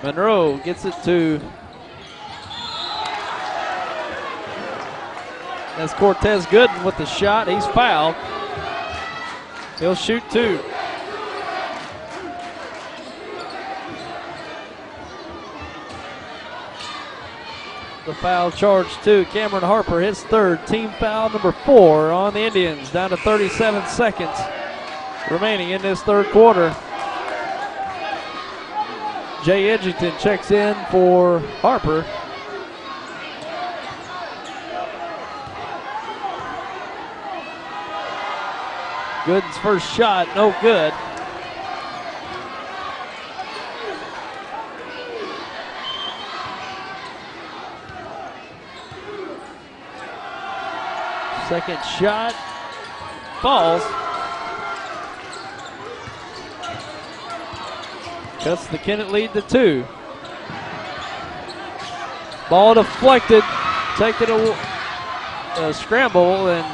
Monroe gets it to, that's Cortez Gooden with the shot. He's fouled. He'll shoot two. The foul charge to Cameron Harper, his third, team foul number 4 on the Indians. Down to 37 seconds remaining in this third quarter. Jay Edgington checks in for Harper. Gooden's first shot, no good. Second shot falls. Cuts the Kennett lead to 2. Ball deflected, taking a scramble, and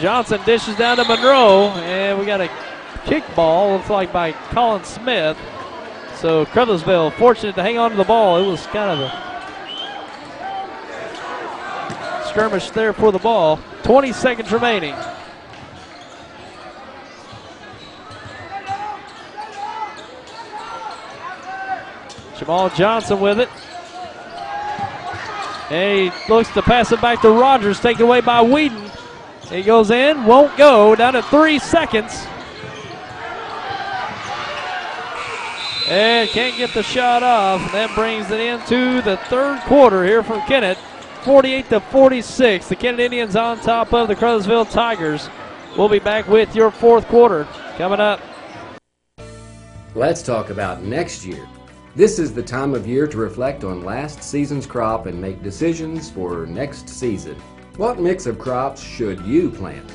Johnson dishes down to Monroe, and we got a kick ball, looks like by Colin Smith. So Caruthersville fortunate to hang on to the ball. It was kind of a skirmish there for the ball. 20 seconds remaining. Jamal Johnson with it. And he looks to pass it back to Rogers, taken away by Whedon. He goes in, won't go, down to 3 seconds. And can't get the shot off. And that brings it into the third quarter here from Kennett. 48-46. The Kennett Indians on top of the Caruthersville Tigers. We'll be back with your fourth quarter coming up. Let's talk about next year. This is the time of year to reflect on last season's crop and make decisions for next season. What mix of crops should you plant?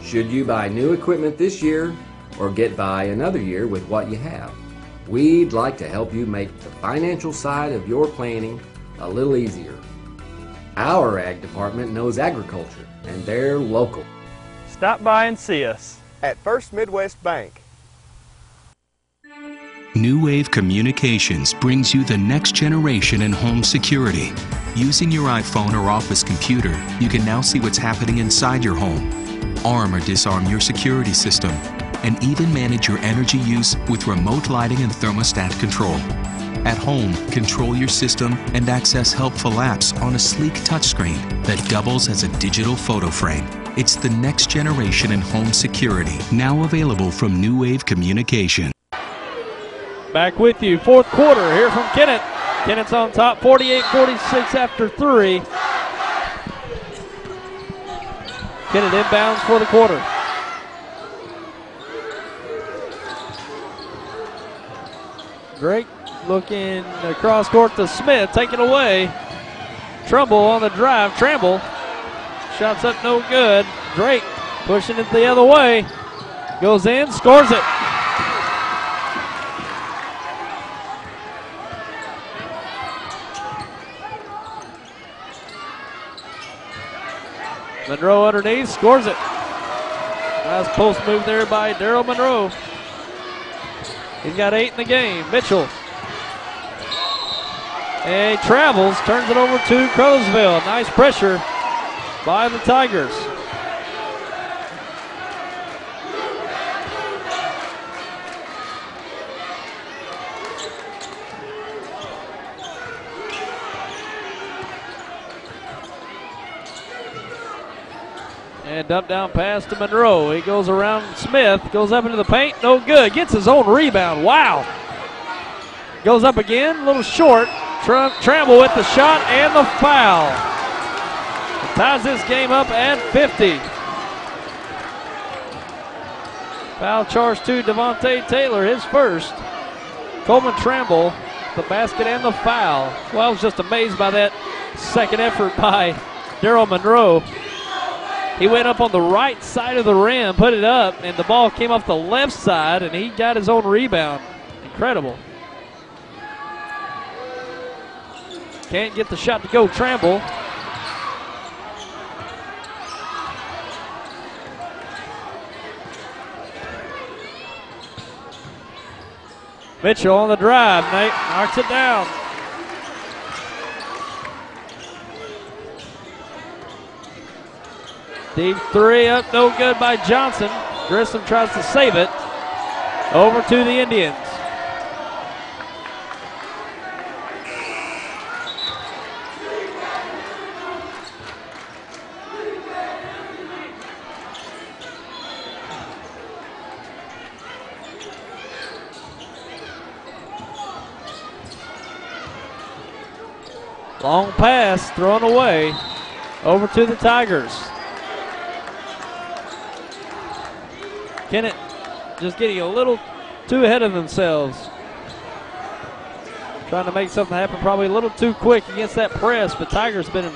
Should you buy new equipment this year or get by another year with what you have? We'd like to help you make the financial side of your planning a little easier. Our ag department knows agriculture, and they're local. Stop by and see us at First Midwest Bank. New Wave Communications brings you the next generation in home security. Using your iPhone or office computer, you can now see what's happening inside your home, arm or disarm your security system, and even manage your energy use with remote lighting and thermostat control. At home, control your system and access helpful apps on a sleek touchscreen that doubles as a digital photo frame. It's the next generation in home security, now available from New Wave Communications. Back with you, fourth quarter here from Kennett. Kennett's on top, 48-46 after 3. Kennett inbounds for the quarter. Drake looking across court to Smith, taken away. Trumbull on the drive. Tramble. Shots up, no good. Drake pushing it the other way. Goes in, scores it. Monroe underneath, scores it. Nice post move there by Daryl Monroe. He's got 8 in the game. Mitchell. And he travels, turns it over to Caruthersville. Nice pressure by the Tigers. And dump down pass to Monroe. He goes around Smith, goes up into the paint, no good. Gets his own rebound, wow. Goes up again, a little short. Tramble with the shot and the foul. It ties this game up at 50. Foul charge to Devontae Taylor, his first. Coleman Tramble, the basket and the foul. Well, I was just amazed by that second effort by Daryl Monroe. He went up on the right side of the rim, put it up, and the ball came off the left side, and he got his own rebound. Incredible. Can't get the shot to go, Tramble. Mitchell on the drive, Nate knocks it down. Deep three up, no good by Johnson. Grissom tries to save it. Over to the Indians. Long pass thrown away. Over to the Tigers. Kennett just getting a little too ahead of themselves. Trying to make something happen probably a little too quick against that press, but Tigers been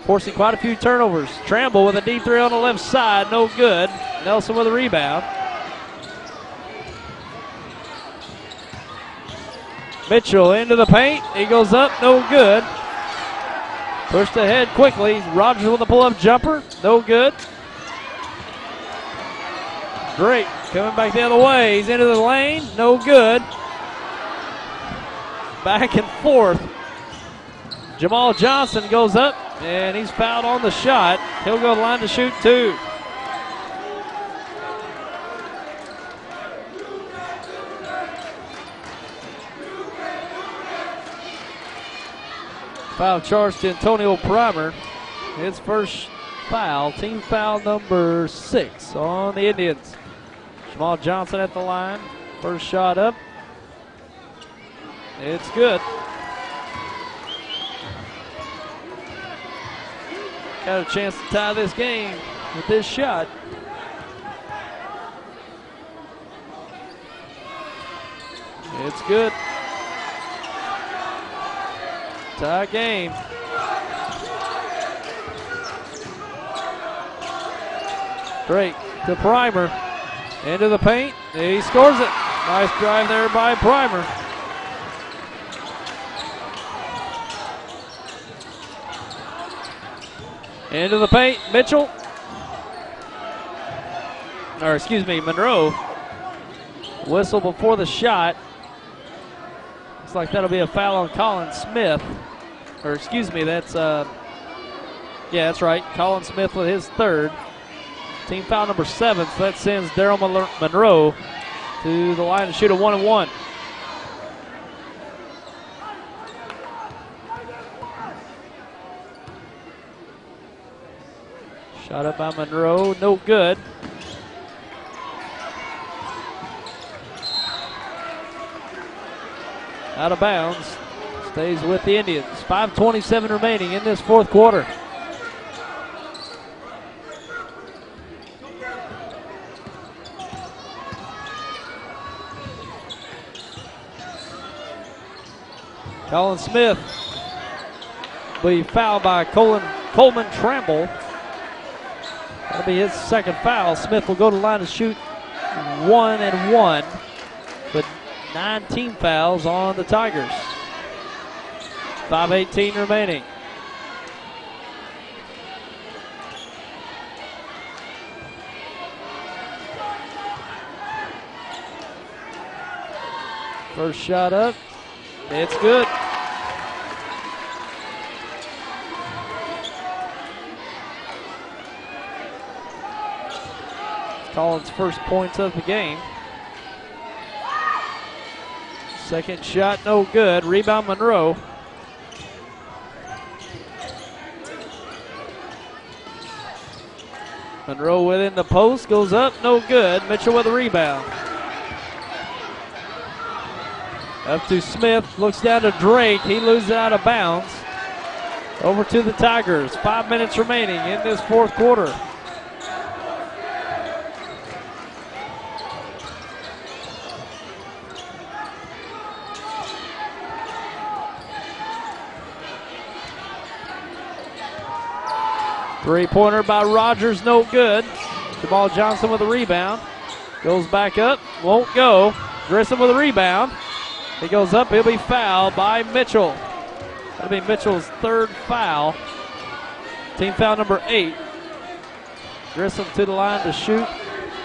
forcing quite a few turnovers. Tramble with a deep three on the left side, no good. Nelson with a rebound. Mitchell into the paint. He goes up, no good. Pushed ahead quickly. Rogers with a pull-up jumper, no good. Drake coming back the other way. He's into the lane, no good. Back and forth. Jamal Johnson goes up, and he's fouled on the shot. He'll go to the line to shoot 2. Foul charge to Antonio Primer. His first foul, team foul number 6 on the Indians. Jamal Johnson at the line. First shot up. It's good. Got a chance to tie this game with this shot. It's good. Tie game. Drake to Primer. Into the paint. He scores it. Nice drive there by Primer. Into the paint. Mitchell. Or excuse me, Monroe. Whistle before the shot. Looks like that'll be a foul on Colin Smith. Or excuse me, that's yeah, that's right. Colin Smith with his 3rd. Team foul number 7, so that sends Daryl Monroe to the line to shoot a 1-and-1. Shot up by Monroe, no good. Out of bounds. Stays with the Indians. 5:27 remaining in this 4th quarter. Colin Smith Be fouled by Coleman Tramble. That'll be his second foul. Smith will go to the line to shoot 1 and 1, with 9 team fouls on the Tigers. 5:18 remaining. First shot up. It's good. Collins' first points of the game. Second shot, no good. Rebound, Monroe. Monroe within the post, goes up, no good. Mitchell with a rebound. Up to Smith, looks down to Drake. He loses it out of bounds. Over to the Tigers. 5 minutes remaining in this fourth quarter. Three-pointer by Rogers, no good. Jamal Johnson with a rebound. Goes back up, won't go. Grissom with a rebound. He goes up, he'll be fouled by Mitchell. That'll be Mitchell's third foul. Team foul number 8. Grissom to the line to shoot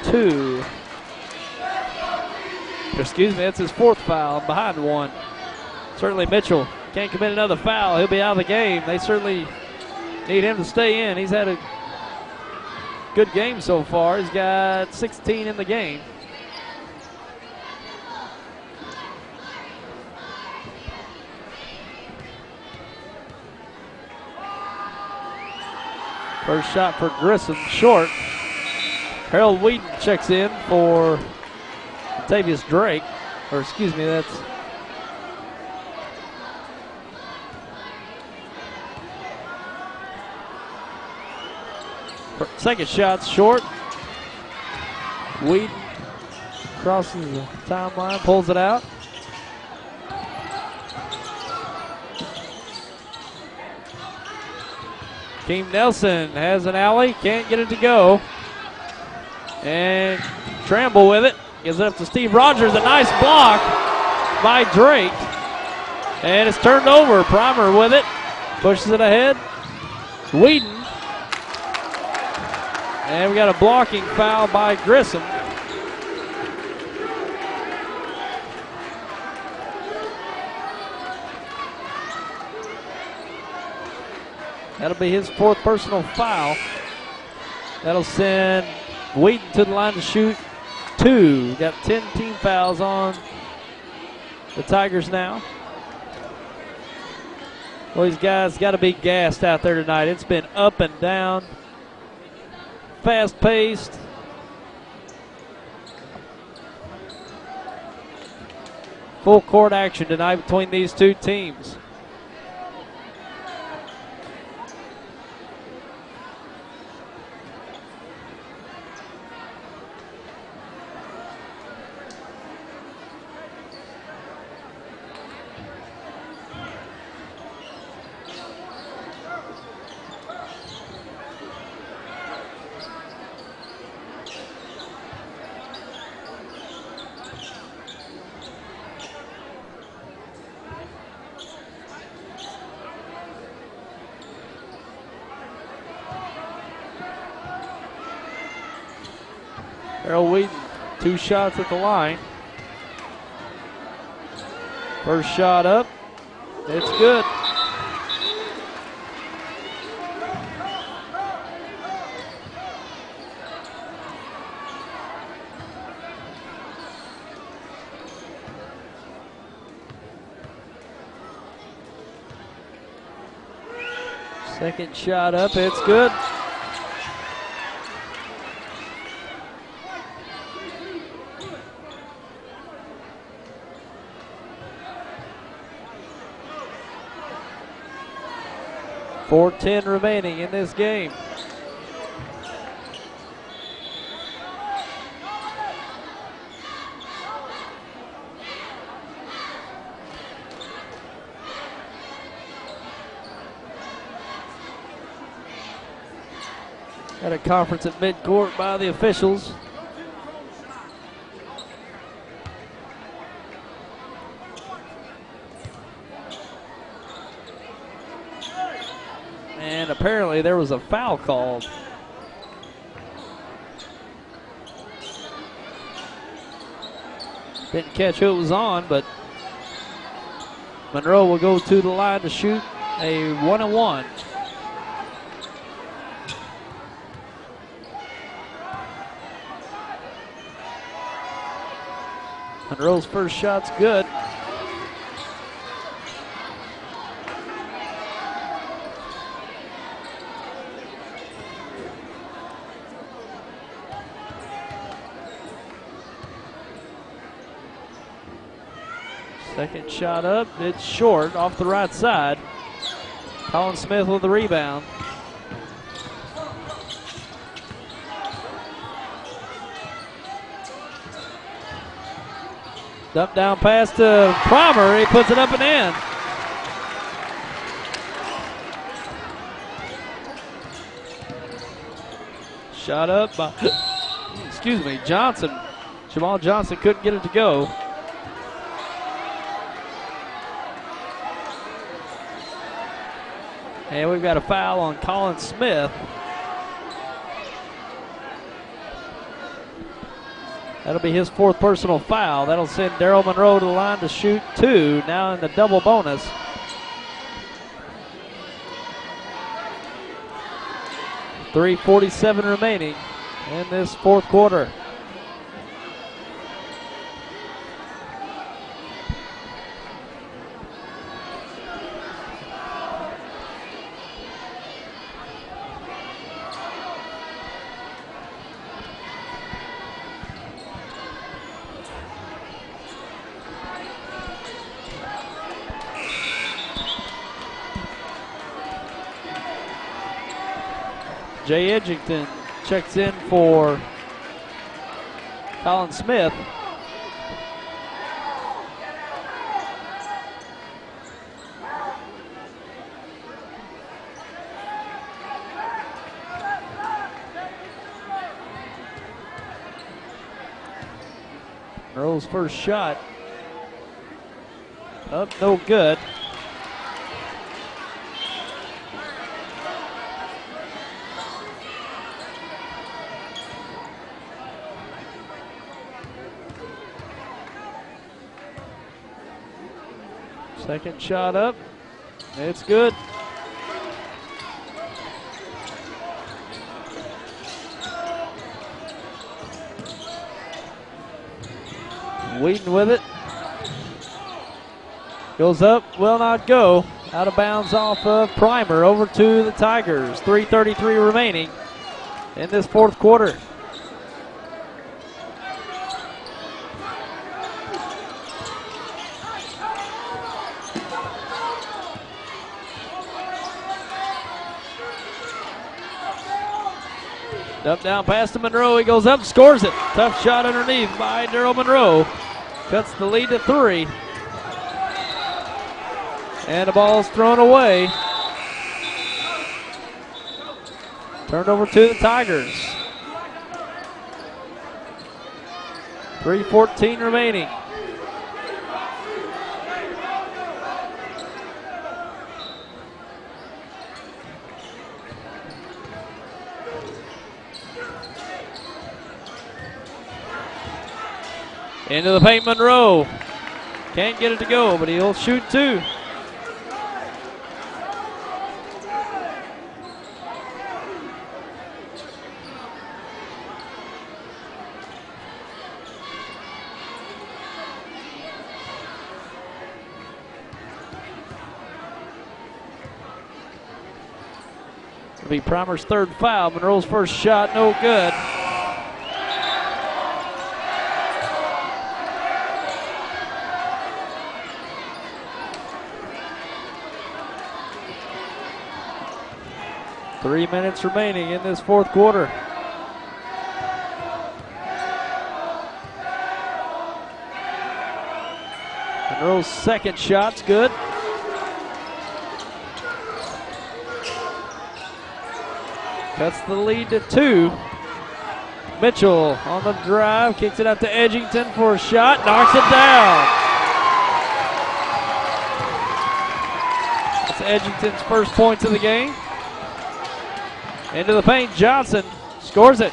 2. Excuse me, that's his fourth foul, behind 1. Certainly Mitchell can't commit another foul. He'll be out of the game. They certainly need him to stay in. He's had a good game so far. He's got 16 in the game. First shot for Grissom, short. Harold Wheaton checks in for Tavius Drake. Or excuse me, that's second shot's short. Wheaton crosses the timeline, pulls it out. Keem Nelson has an alley, can't get it to go. And Tramble with it, gives it up to Steve Rogers. A nice block by Drake. And it's turned over. Primer with it, pushes it ahead. Whedon. And we got a blocking foul by Grissom. That'll be his fourth personal foul. That'll send Wheaton to the line to shoot 2. Got 10 team fouls on the Tigers now. Well, these guys got to be gassed out there tonight. It's been up and down, fast-paced. Full court action tonight between these two teams. Harold Wheaton, 2 shots at the line. First shot up, it's good. Second shot up, it's good. .410 remaining in this game. At a conference at midcourt by the officials. And apparently there was a foul called. Didn't catch who it was on, but Monroe will go to the line to shoot a 1-and-1. Monroe's first shot's good. Second shot up, it's short off the right side. Colin Smith with the rebound. Dump down pass to Primer, he puts it up and in. Shot up by, excuse me, Johnson. Jamal Johnson couldn't get it to go. And we've got a foul on Colin Smith. That'll be his fourth personal foul. That'll send Daryl Monroe to the line to shoot 2, now in the double bonus. .347 remaining in this fourth quarter. Jay Edgington checks in for Colin Smith. Monroe's first shot up, no good. Second shot up, it's good. Wheaton with it. Goes up, will not go. Out of bounds off of Primer, over to the Tigers. 3:33 remaining in this fourth quarter. Up down past to Monroe, he goes up, scores it. Tough shot underneath by Daryl Monroe. Cuts the lead to 3. And the ball's thrown away. Turned over to the Tigers. 3:14 remaining. Into the paint, Monroe. Can't get it to go, but he'll shoot 2. It'll be Primer's third foul. Monroe's first shot, no good. Three minutes remaining in this fourth quarter. Monroe's second shot's good. cuts the lead to 2. Mitchell on the drive, kicks it out to Edgington for a shot, knocks it down. That's Edgington's first points of the game. Into the paint, Johnson scores it.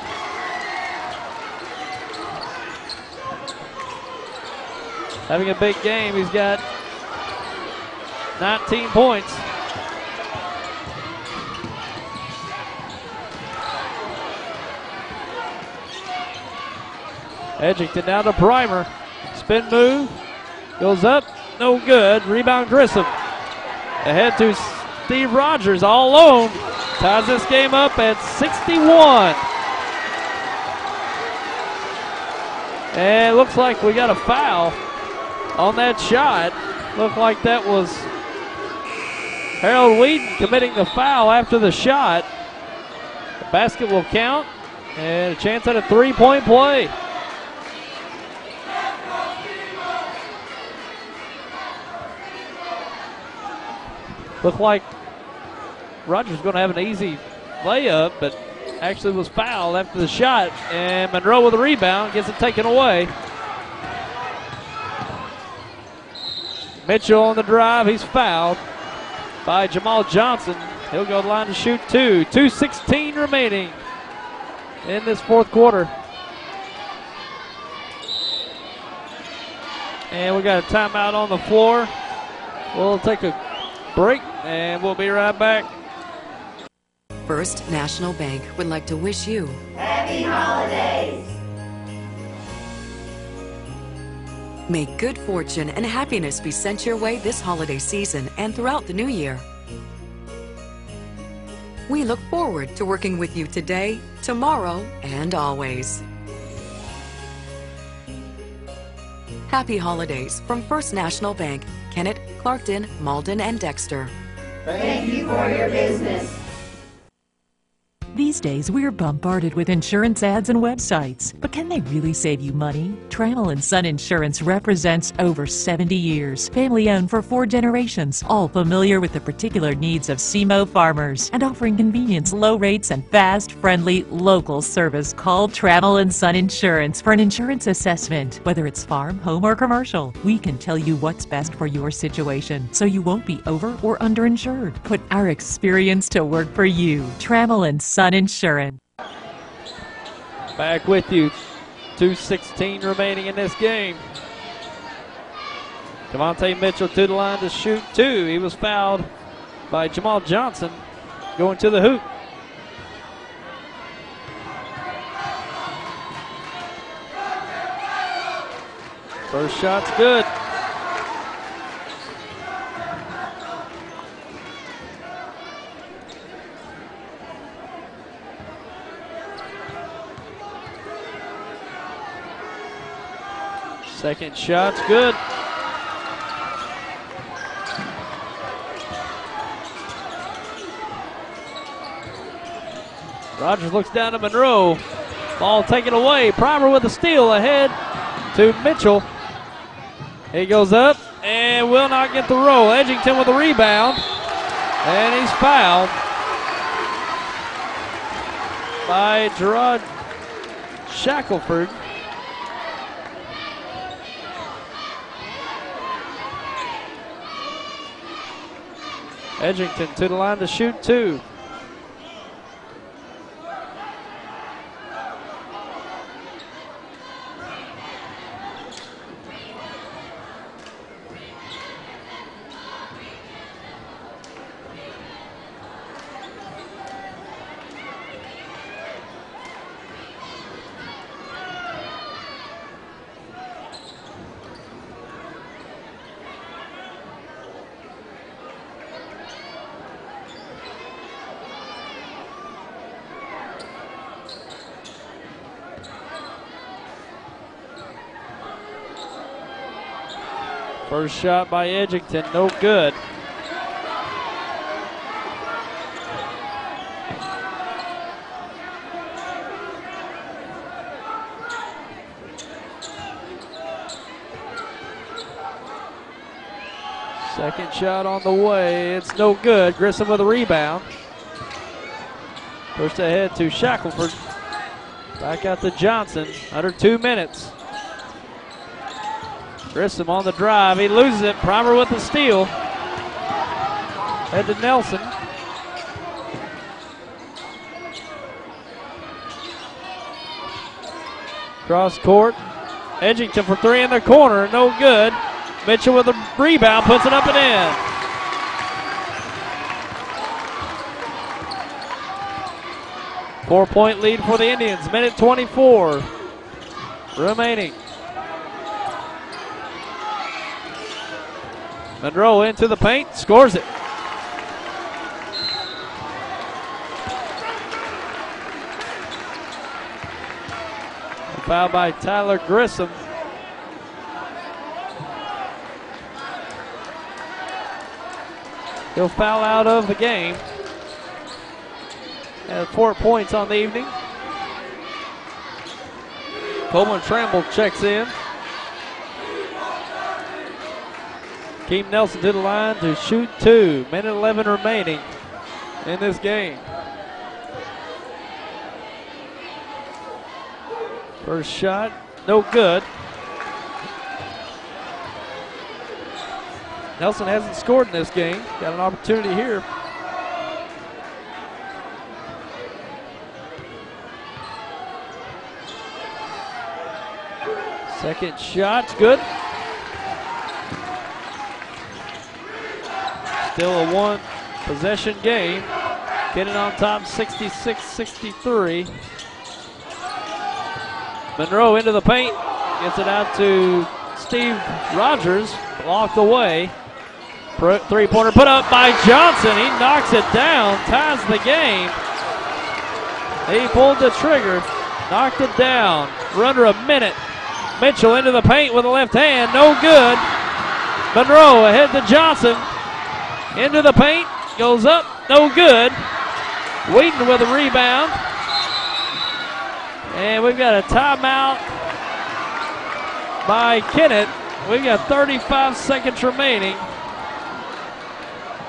Having a big game, he's got 19 points. Edgington down to Primer. Spin move. Goes up. No good. Rebound Grissom. Ahead to Steve Rogers all alone. Ties this game up at 61. And it looks like we got a foul on that shot. Looked like that was Harold Whedon committing the foul after the shot. The basket will count. And a chance at a three-point play. Looked like Rogers was going to have an easy layup, but actually was fouled after the shot. And Monroe with a rebound, gets it taken away. Mitchell on the drive, he's fouled by Jamal Johnson. He'll go to the line to shoot 2. 2:16 remaining in this fourth quarter. And we got a timeout on the floor. We'll take a break, and we'll be right back. First National Bank would like to wish you Happy holidays. may good fortune and happiness be sent your way this holiday season and throughout the new year. We look forward to working with you today, tomorrow, and always. Happy holidays from First National Bank, Kennett, Clarkton, Malden, and Dexter. Thank you for your business. These days, we're bombarded with insurance ads and websites. But can they really save you money? Trammell & Son Insurance represents over 70 years. Family-owned for 4 generations. All familiar with the particular needs of SEMO farmers. And offering convenience, low rates, and fast, friendly, local service. Call Trammell & Son Insurance for an insurance assessment. Whether it's farm, home, or commercial, we can tell you what's best for your situation, so you won't be over or underinsured. Put our experience to work for you. Trammell & Son Insurance. Back with you. 2:16 remaining in this game. Devontae Mitchell to the line to shoot 2. He was fouled by Jamal Johnson going to the hoop. First shot's good. Second shot's good. Rogers looks down to Monroe. Ball taken away. Primer with the steal ahead to Mitchell. He goes up and will not get the roll. Edgington with the rebound. And he's fouled by Gerard Shackelford. Edgington to the line to shoot 2. First shot by Edgington, no good. Second shot on the way, it's no good. Grissom with a rebound. Pushed ahead to Shackelford. Back out to Johnson. Under 2 minutes. Grissom on the drive. He loses it. Primer with the steal. Head to Nelson. Cross court. Edgington for three in the corner. No good. Mitchell with a rebound. Puts it up and in. Four-point lead for the Indians. Minute 24 remaining. Monroe into the paint. Scores it. Foul by Tyler Grissom. He'll foul out of the game. Has 4 points on the evening. Coleman Tramble checks in. Keem Nelson to the line to shoot two. Minute 11 remaining in this game. First shot, no good. Nelson hasn't scored in this game. Got an opportunity here. Second shot's good. Still a one possession game. Getting on top 66-63. Monroe into the paint. Gets it out to Steve Rogers. Blocked away. Three-pointer put up by Johnson. He knocks it down. Ties the game. He pulled the trigger. Knocked it down. We're under a minute. Mitchell into the paint with the left hand. No good. Monroe ahead to Johnson. Into the paint. Goes up. No good. Wheaton with a rebound. And we've got a timeout by Kennett. We've got 35 seconds remaining.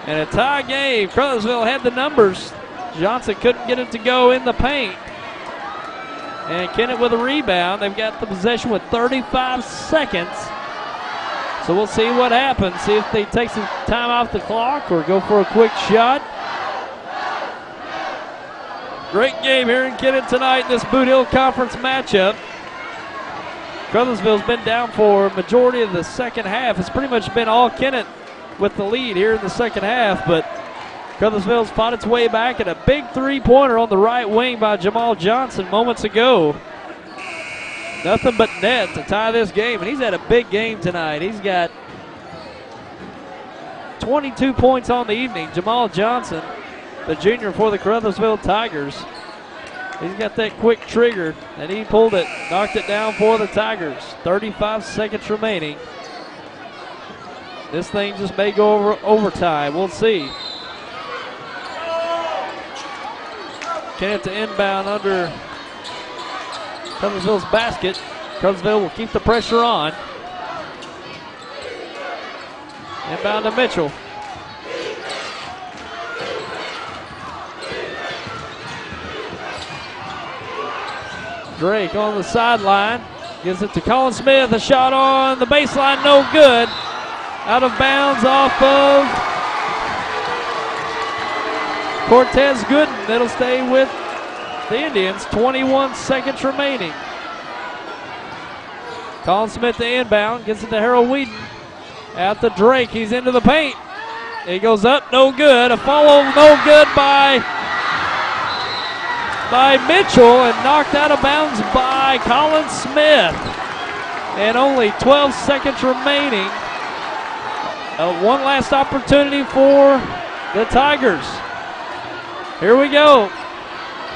And a tie game. Caruthersville had the numbers. Johnson couldn't get it to go in the paint. And Kennett with a rebound. They've got the possession with 35 seconds. So we'll see what happens. See if they take some time off the clock or go for a quick shot. Great game here in Kennett tonight, this Bootheel Conference matchup. Caruthersville's been down for a majority of the second half. It's pretty much been all Kennett with the lead here in the second half, but Caruthersville's fought its way back, and a big three-pointer on the right wing by Jamal Johnson moments ago. Nothing but net to tie this game, and he's had a big game tonight. He's got 22 points on the evening. Jamal Johnson, the junior for the Caruthersville Tigers. He's got that quick trigger, and he pulled it, knocked it down for the Tigers. 35 seconds remaining. This thing just may go over overtime. We'll see. Kennett to inbound under Caruthersville's basket. Caruthersville will keep the pressure on. Inbound to Mitchell. Drake on the sideline. Gives it to Colin Smith. A shot on the baseline, no good. Out of bounds off of Cortez Gooden. It'll stay with the Indians. 21 seconds remaining. Colin Smith to inbound. Gets it to Harold Wheaton. Out to Drake. He's into the paint. He goes up, no good. A follow, no good by Mitchell, and knocked out of bounds by Colin Smith. And only 12 seconds remaining. One last opportunity for the Tigers. Here we go.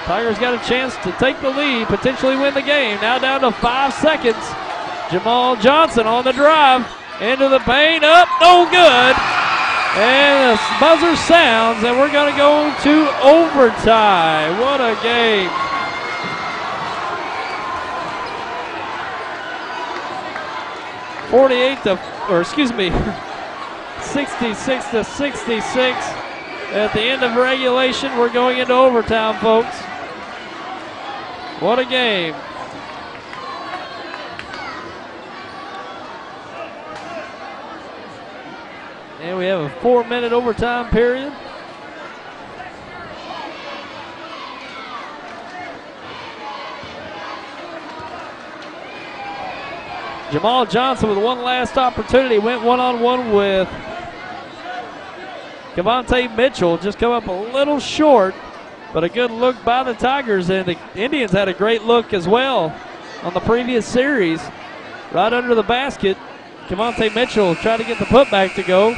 Tigers got a chance to take the lead, potentially win the game. Now down to 5 seconds. Jamal Johnson on the drive. Into the paint, up, no good. And the buzzer sounds, and we're going to go to overtime. What a game. $66 to 66. At the end of regulation, we're going into overtime, folks. What a game. And we have a 4-minute overtime period. Jamal Johnson with one last opportunity. Went one-on-one with Cavante Mitchell. Just come up a little short, but a good look by the Tigers. And the Indians had a great look as well on the previous series. Right under the basket. Cavante Mitchell tried to get the putback to go.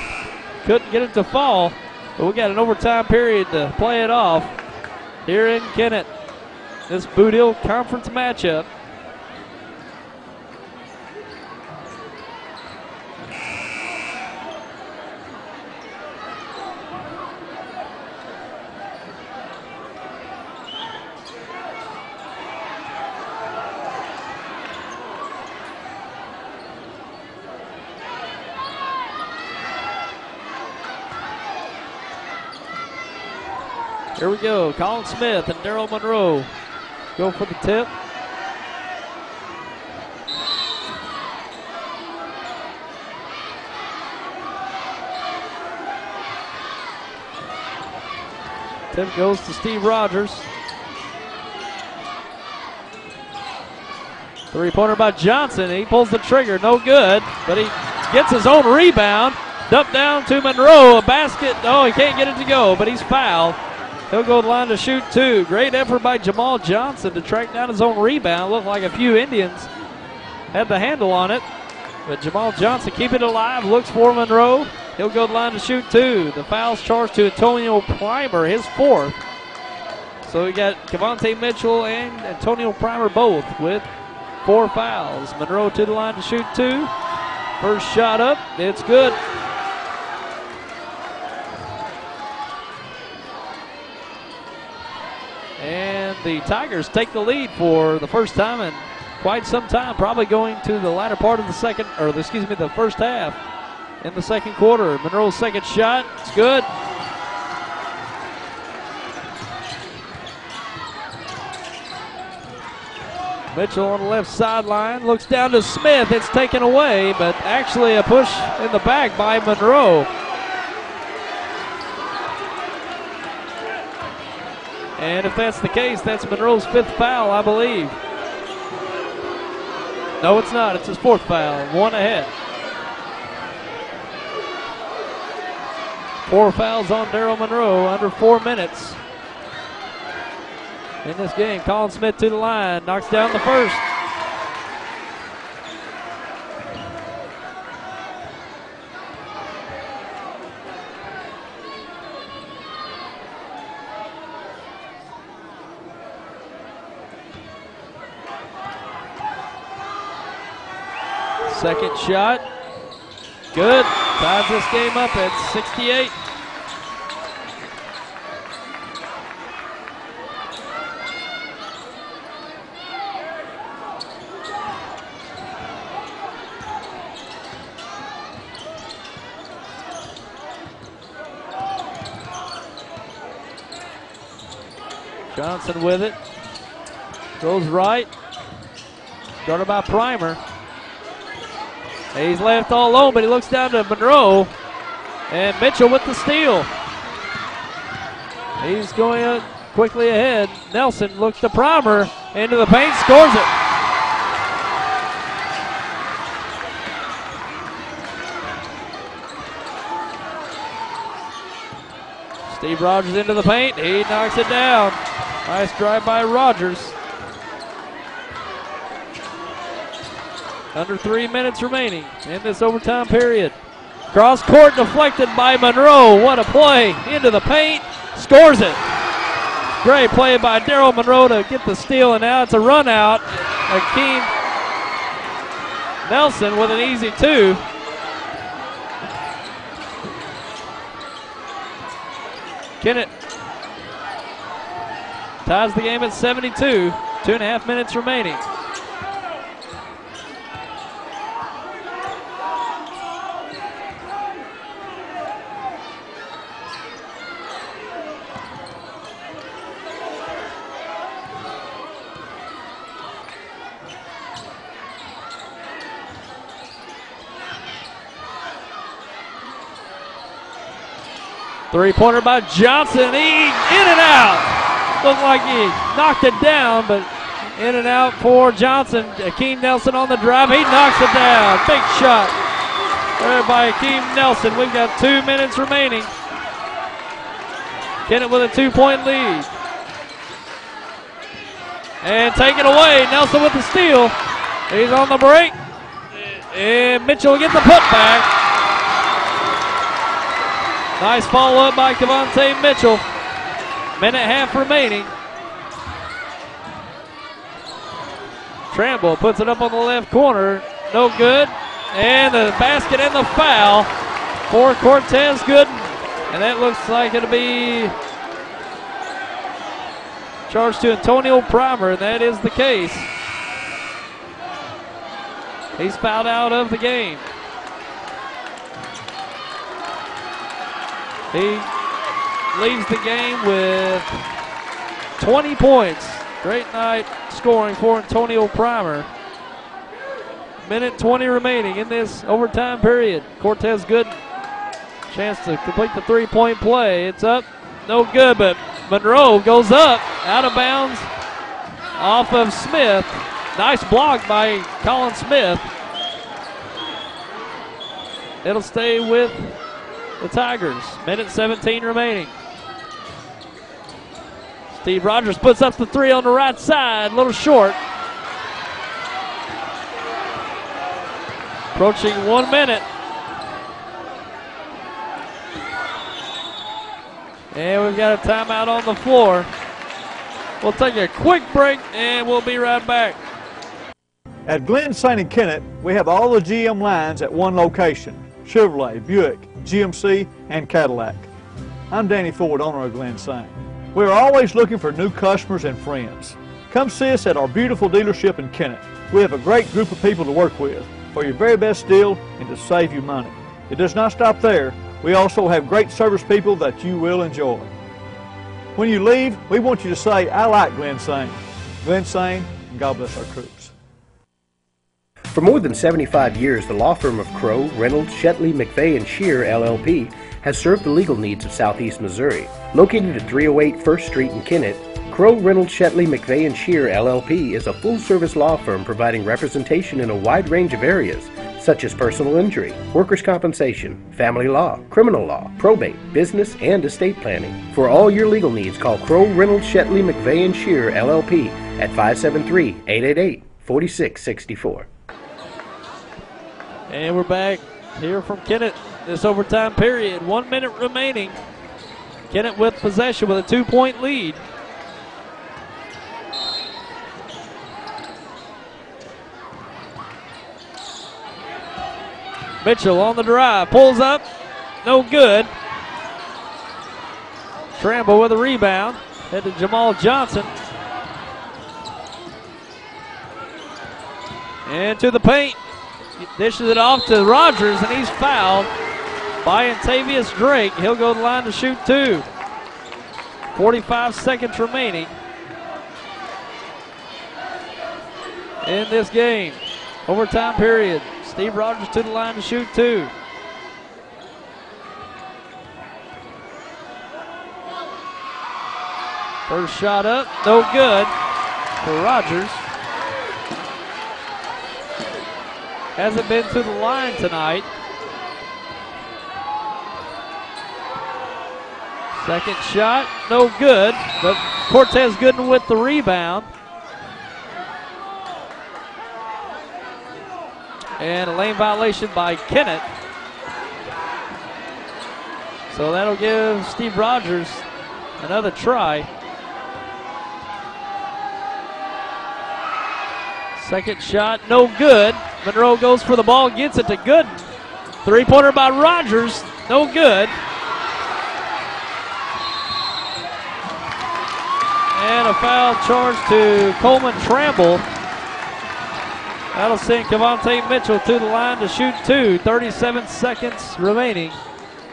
Couldn't get it to fall. But we got an overtime period to play it off here in Kennett. This Bootheel Conference matchup. Here we go. Colin Smith and Daryl Monroe go for the tip. Tip goes to Steve Rogers. Three-pointer by Johnson. He pulls the trigger. No good, but he gets his own rebound. Dumped down to Monroe. A basket. Oh, he can't get it to go, but he's fouled. He'll go to the line to shoot two. Great effort by Jamal Johnson to track down his own rebound. Looked like a few Indians had the handle on it. But Jamal Johnson keep it alive. Looks for Monroe. He'll go to the line to shoot two. The foul's charged to Antonio Primer, his fourth. So we got Cavante Mitchell and Antonio Primer both with 4 fouls. Monroe to the line to shoot two. First shot up. It's good. And the Tigers take the lead for the first time in quite some time, probably going to the latter part of the the first half in the second quarter. Monroe's second shot, it's good. Mitchell on the left sideline, looks down to Smith, it's taken away, but actually a push in the back by Monroe. And if that's the case, that's Monroe's 5th foul, I believe. No, it's not. It's his 4th foul. One ahead. 4 fouls on Daryl Monroe under 4 minutes in this game. Colin Smith to the line. Knocks down the first. Second shot, good. Ties this game up at 68. Johnson with it, goes right, guarded by Primer. He's left all alone, but he looks down to Monroe. And Mitchell with the steal. He's going quickly ahead. Nelson looks to Primer. Into the paint, scores it. Steve Rogers into the paint. He knocks it down. Nice drive by Rogers. Under 3 minutes remaining in this overtime period. Cross court deflected by Monroe. What a play. Into the paint. Scores it. Great play by Daryl Monroe to get the steal, and now it's a run out. Akeem Nelson with an easy 2. Kennett ties the game at 72. 2.5 minutes remaining. Three-pointer by Johnson. He in and out. Looked like he knocked it down, but in and out for Johnson. Akeem Nelson on the drive. He knocks it down. Big shot there by Akeem Nelson. We've got 2 minutes remaining. Kennett with a 2-point lead. And taken away. Nelson with the steal. He's on the break. And Mitchell gets the putback. Nice follow-up by Cavante Mitchell. Minute half remaining. Tramble puts it up on the left corner. No good. And the basket and the foul for Cortez Gooden. And that looks like it'll be charged to Antonio Primer, and that is the case. He's fouled out of the game. He leaves the game with 20 points. Great night scoring for Antonio Primer. Minute 20 remaining in this overtime period. Cortez Gooden, chance to complete the three-point play. It's up, no good, but Monroe goes up, out of bounds, off of Smith. Nice block by Colin Smith. It'll stay with the Tigers. Minute 17 remaining. Steve Rogers puts up the three on the right side, a little short. Approaching 1 minute. And we've got a timeout on the floor. We'll take a quick break and we'll be right back. At Glen St. and Kennett, we have all the GM lines at one location: Chevrolet, Buick, GMC, and Cadillac. I'm Danny Ford, owner of Glen St. We're always looking for new customers and friends. Come see us at our beautiful dealership in Kennett. We have a great group of people to work with for your very best deal and to save you money. It does not stop there. We also have great service people that you will enjoy. When you leave, we want you to say, "I like Glen St." Glen St., and God bless our troops. For more than 75 years, the law firm of Crow, Reynolds, Shetley, McVeigh, and Shear, LLP, has served the legal needs of Southeast Missouri. Located at 308 First Street in Kennett, Crow, Reynolds, Shetley, McVeigh, and Shear, LLP is a full-service law firm providing representation in a wide range of areas, such as personal injury, workers' compensation, family law, criminal law, probate, business, and estate planning. For all your legal needs, call Crow, Reynolds, Shetley, McVeigh, and Shear, LLP at 573-888-4664. And we're back here from Kennett. This overtime period, 1 minute remaining. Kennett with possession with a 2-point lead. Mitchell on the drive, pulls up, no good. Tramble with a rebound, head to Jamal Johnson. Into the paint, dishes it off to Rogers, and he's fouled by Antavius Drake. He'll go to the line to shoot two. 45 seconds remaining in this game. Overtime period. Steve Rogers to the line to shoot two. First shot up, no good for Rogers. Hasn't been to the line tonight. Second shot, no good, but Cortez Gooden with the rebound. And a lane violation by Kennett. So that'll give Steve Rogers another try. Second shot, no good. Monroe goes for the ball, gets it to Gooden. Three-pointer by Rogers, no good. And a foul charge to Coleman Tramble. That'll send Cavante Mitchell to the line to shoot two. 37 seconds remaining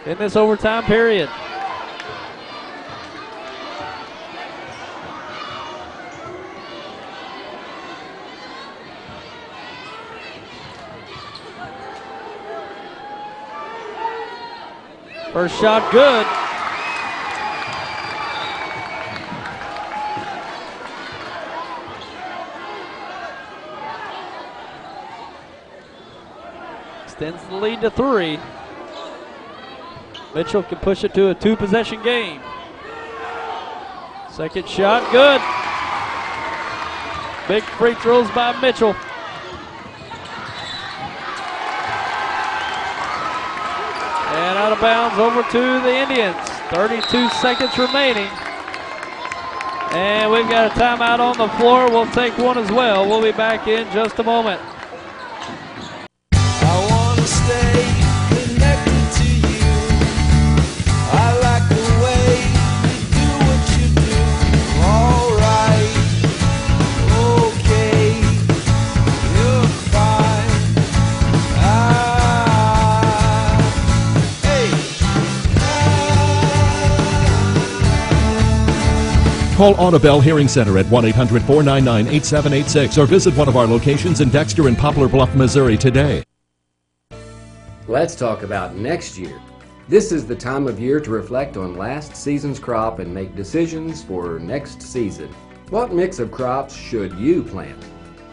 in this overtime period. First shot good. extends the lead to 3. Mitchell can push it to a 2-possession game. Second shot, good. Big free throws by Mitchell. And out of bounds over to the Indians. 32 seconds remaining. And we've got a timeout on the floor. We'll take one as well. We'll be back in just a moment. I wanna stay connected to you. I like the way you do what you do. Alright, okay, you're fine. Call Audubell Hearing Center at 1-800-499-8786 or visit one of our locations in Dexter and Poplar Bluff, Missouri today. Let's talk about next year. This is the time of year to reflect on last season's crop and make decisions for next season. What mix of crops should you plant?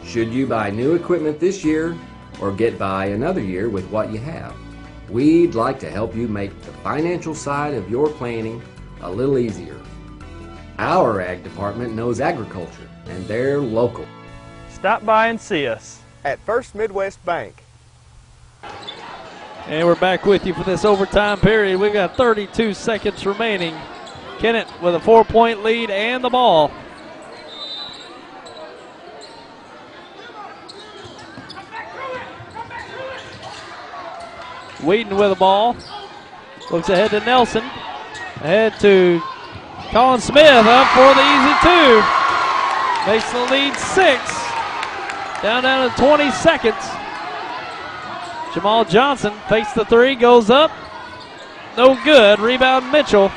Should you buy new equipment this year or get by another year with what you have? We'd like to help you make the financial side of your planning a little easier. Our ag department knows agriculture, and they're local. Stop by and see us at First Midwest Bank. And we're back with you for this overtime period. We've got 32 seconds remaining. Kennett with a 4-point lead and the ball. Whedon with the ball. Looks ahead to Nelson. Ahead to Colin Smith, up for the easy 2. Makes the lead 6. Down to 20 seconds. Jamal Johnson fakes the 3, goes up. No good. Rebound Mitchell.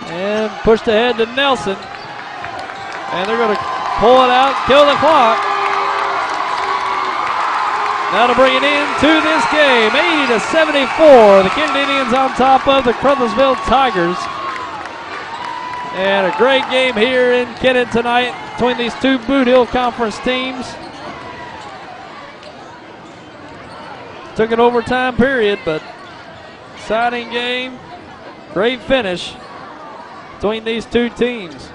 And pushed ahead to Nelson. And they're going to pull it out, kill the clock. Now to bring it into this game, 80-74. The Kennett Indians on top of the Caruthersville Tigers. And a great game here in Kennett tonight between these two Bootheel Conference teams. Took an overtime period, but exciting game. Great finish between these two teams.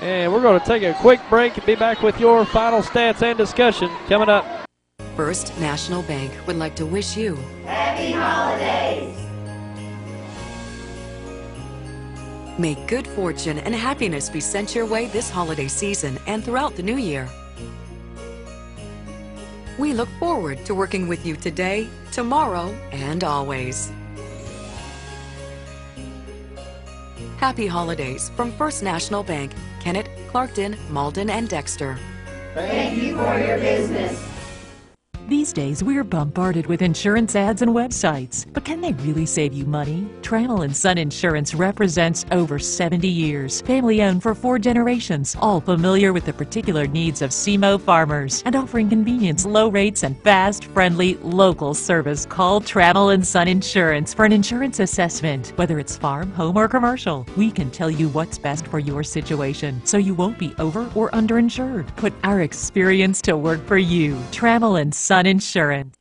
And we're going to take a quick break and be back with your final stats and discussion coming up. First National Bank would like to wish you Happy holidays. May good fortune and happiness be sent your way this holiday season and throughout the new year. We look forward to working with you today, tomorrow, and always. Happy holidays from First National Bank, Kennett, Clarkton, Malden, and Dexter. Thank you for your business. These days, we're bombarded with insurance ads and websites. But can they really save you money? Trammell & Son Insurance represents over 70 years. Family-owned for 4 generations. All familiar with the particular needs of SEMO farmers. And offering convenience, low rates, and fast, friendly, local service. Call Trammell & Son Insurance for an insurance assessment. Whether it's farm, home, or commercial, we can tell you what's best for your situation, so you won't be over or underinsured. Put our experience to work for you. Trammell & Son Insurance.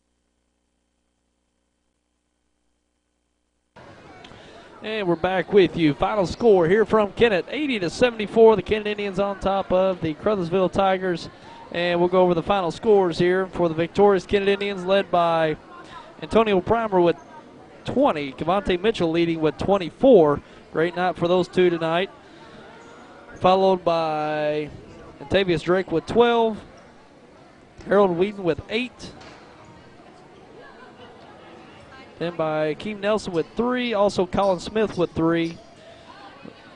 And we're back with you. Final score here from Kennett, 80-74. The Kennett Indians on top of the Caruthersville Tigers. And we'll go over the final scores here for the victorious Kennett Indians, led by Antonio Primer with 20. Cavante Mitchell leading with 24. Great night for those two tonight. Followed by Antavius Drake with 12. Harold Whedon with 8. Then by Keem Nelson with 3. Also Colin Smith with 3.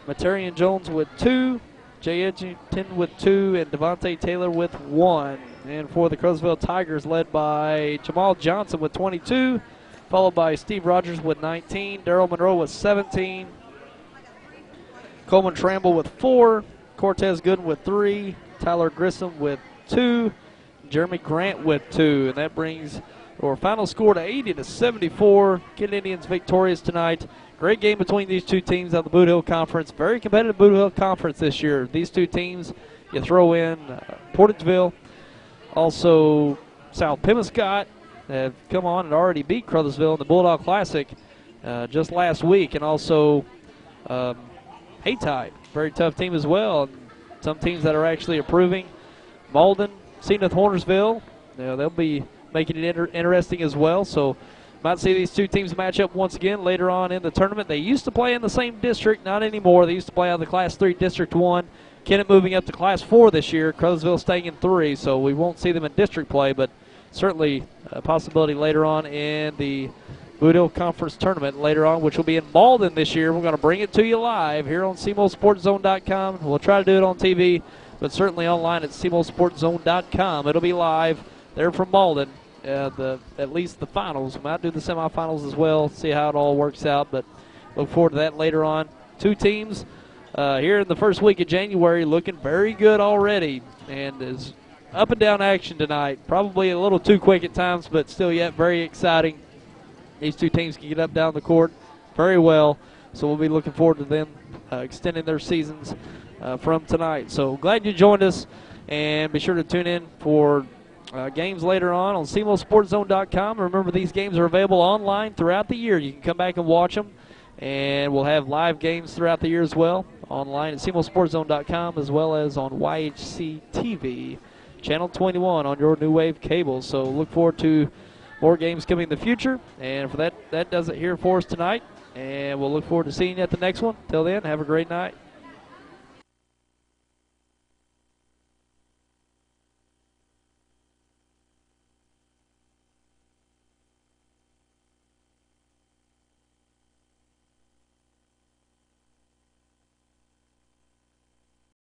Materian Jones with 2. Jay Edgington with 2. And Devontae Taylor with 1. And for the Caruthersville Tigers, led by Jamal Johnson with 22. Followed by Steve Rogers with 19. Daryl Monroe with 17. Coleman Tramble with 4. Cortez Gooden with 3. Tyler Grissom with 2. Jeremy Grant with 2, and that brings or final score to 80-74. Kennett Indians victorious tonight. Great game between these two teams out of the Bootheel Conference. Very competitive Bootheel Conference this year. These two teams, you throw in Portageville, also South Pemiscot, have come on and already beat Caruthersville in the Bulldog Classic just last week, and also Haytide, very tough team as well. And some teams that are actually improving. Malden, Zenith Hornersville, they'll be making it interesting as well. So might see these two teams match up once again later on in the tournament. They used to play in the same district, not anymore. They used to play out of the Class 3 District 1. Kennett moving up to Class 4 this year. Caruthersville staying in 3, so we won't see them in district play, but certainly a possibility later on in the Bootheel Conference tournament later on, which will be in Malden this year. We're going to bring it to you live here on CMOSportZone.com. We'll try to do it on TV, but certainly online at CMOSportZone.com. It'll be live there from Malden. At least the finals. We might do the semifinals as well, see how it all works out, but look forward to that later on. Two teams here in the first week of January looking very good already, and is up and down action tonight. Probably a little too quick at times, but still yet very exciting. These two teams can get up down the court very well, so we'll be looking forward to them extending their seasons from tonight. So glad you joined us, and be sure to tune in for games later on CMOSportZone.com. Remember, these games are available online throughout the year. You can come back and watch them, and we'll have live games throughout the year as well, online at CMOSportZone.com, as well as on YHC TV, Channel 21 on your New Wave cable. So look forward to more games coming in the future. And for that does it here for us tonight. And we'll look forward to seeing you at the next one. Till then, have a great night.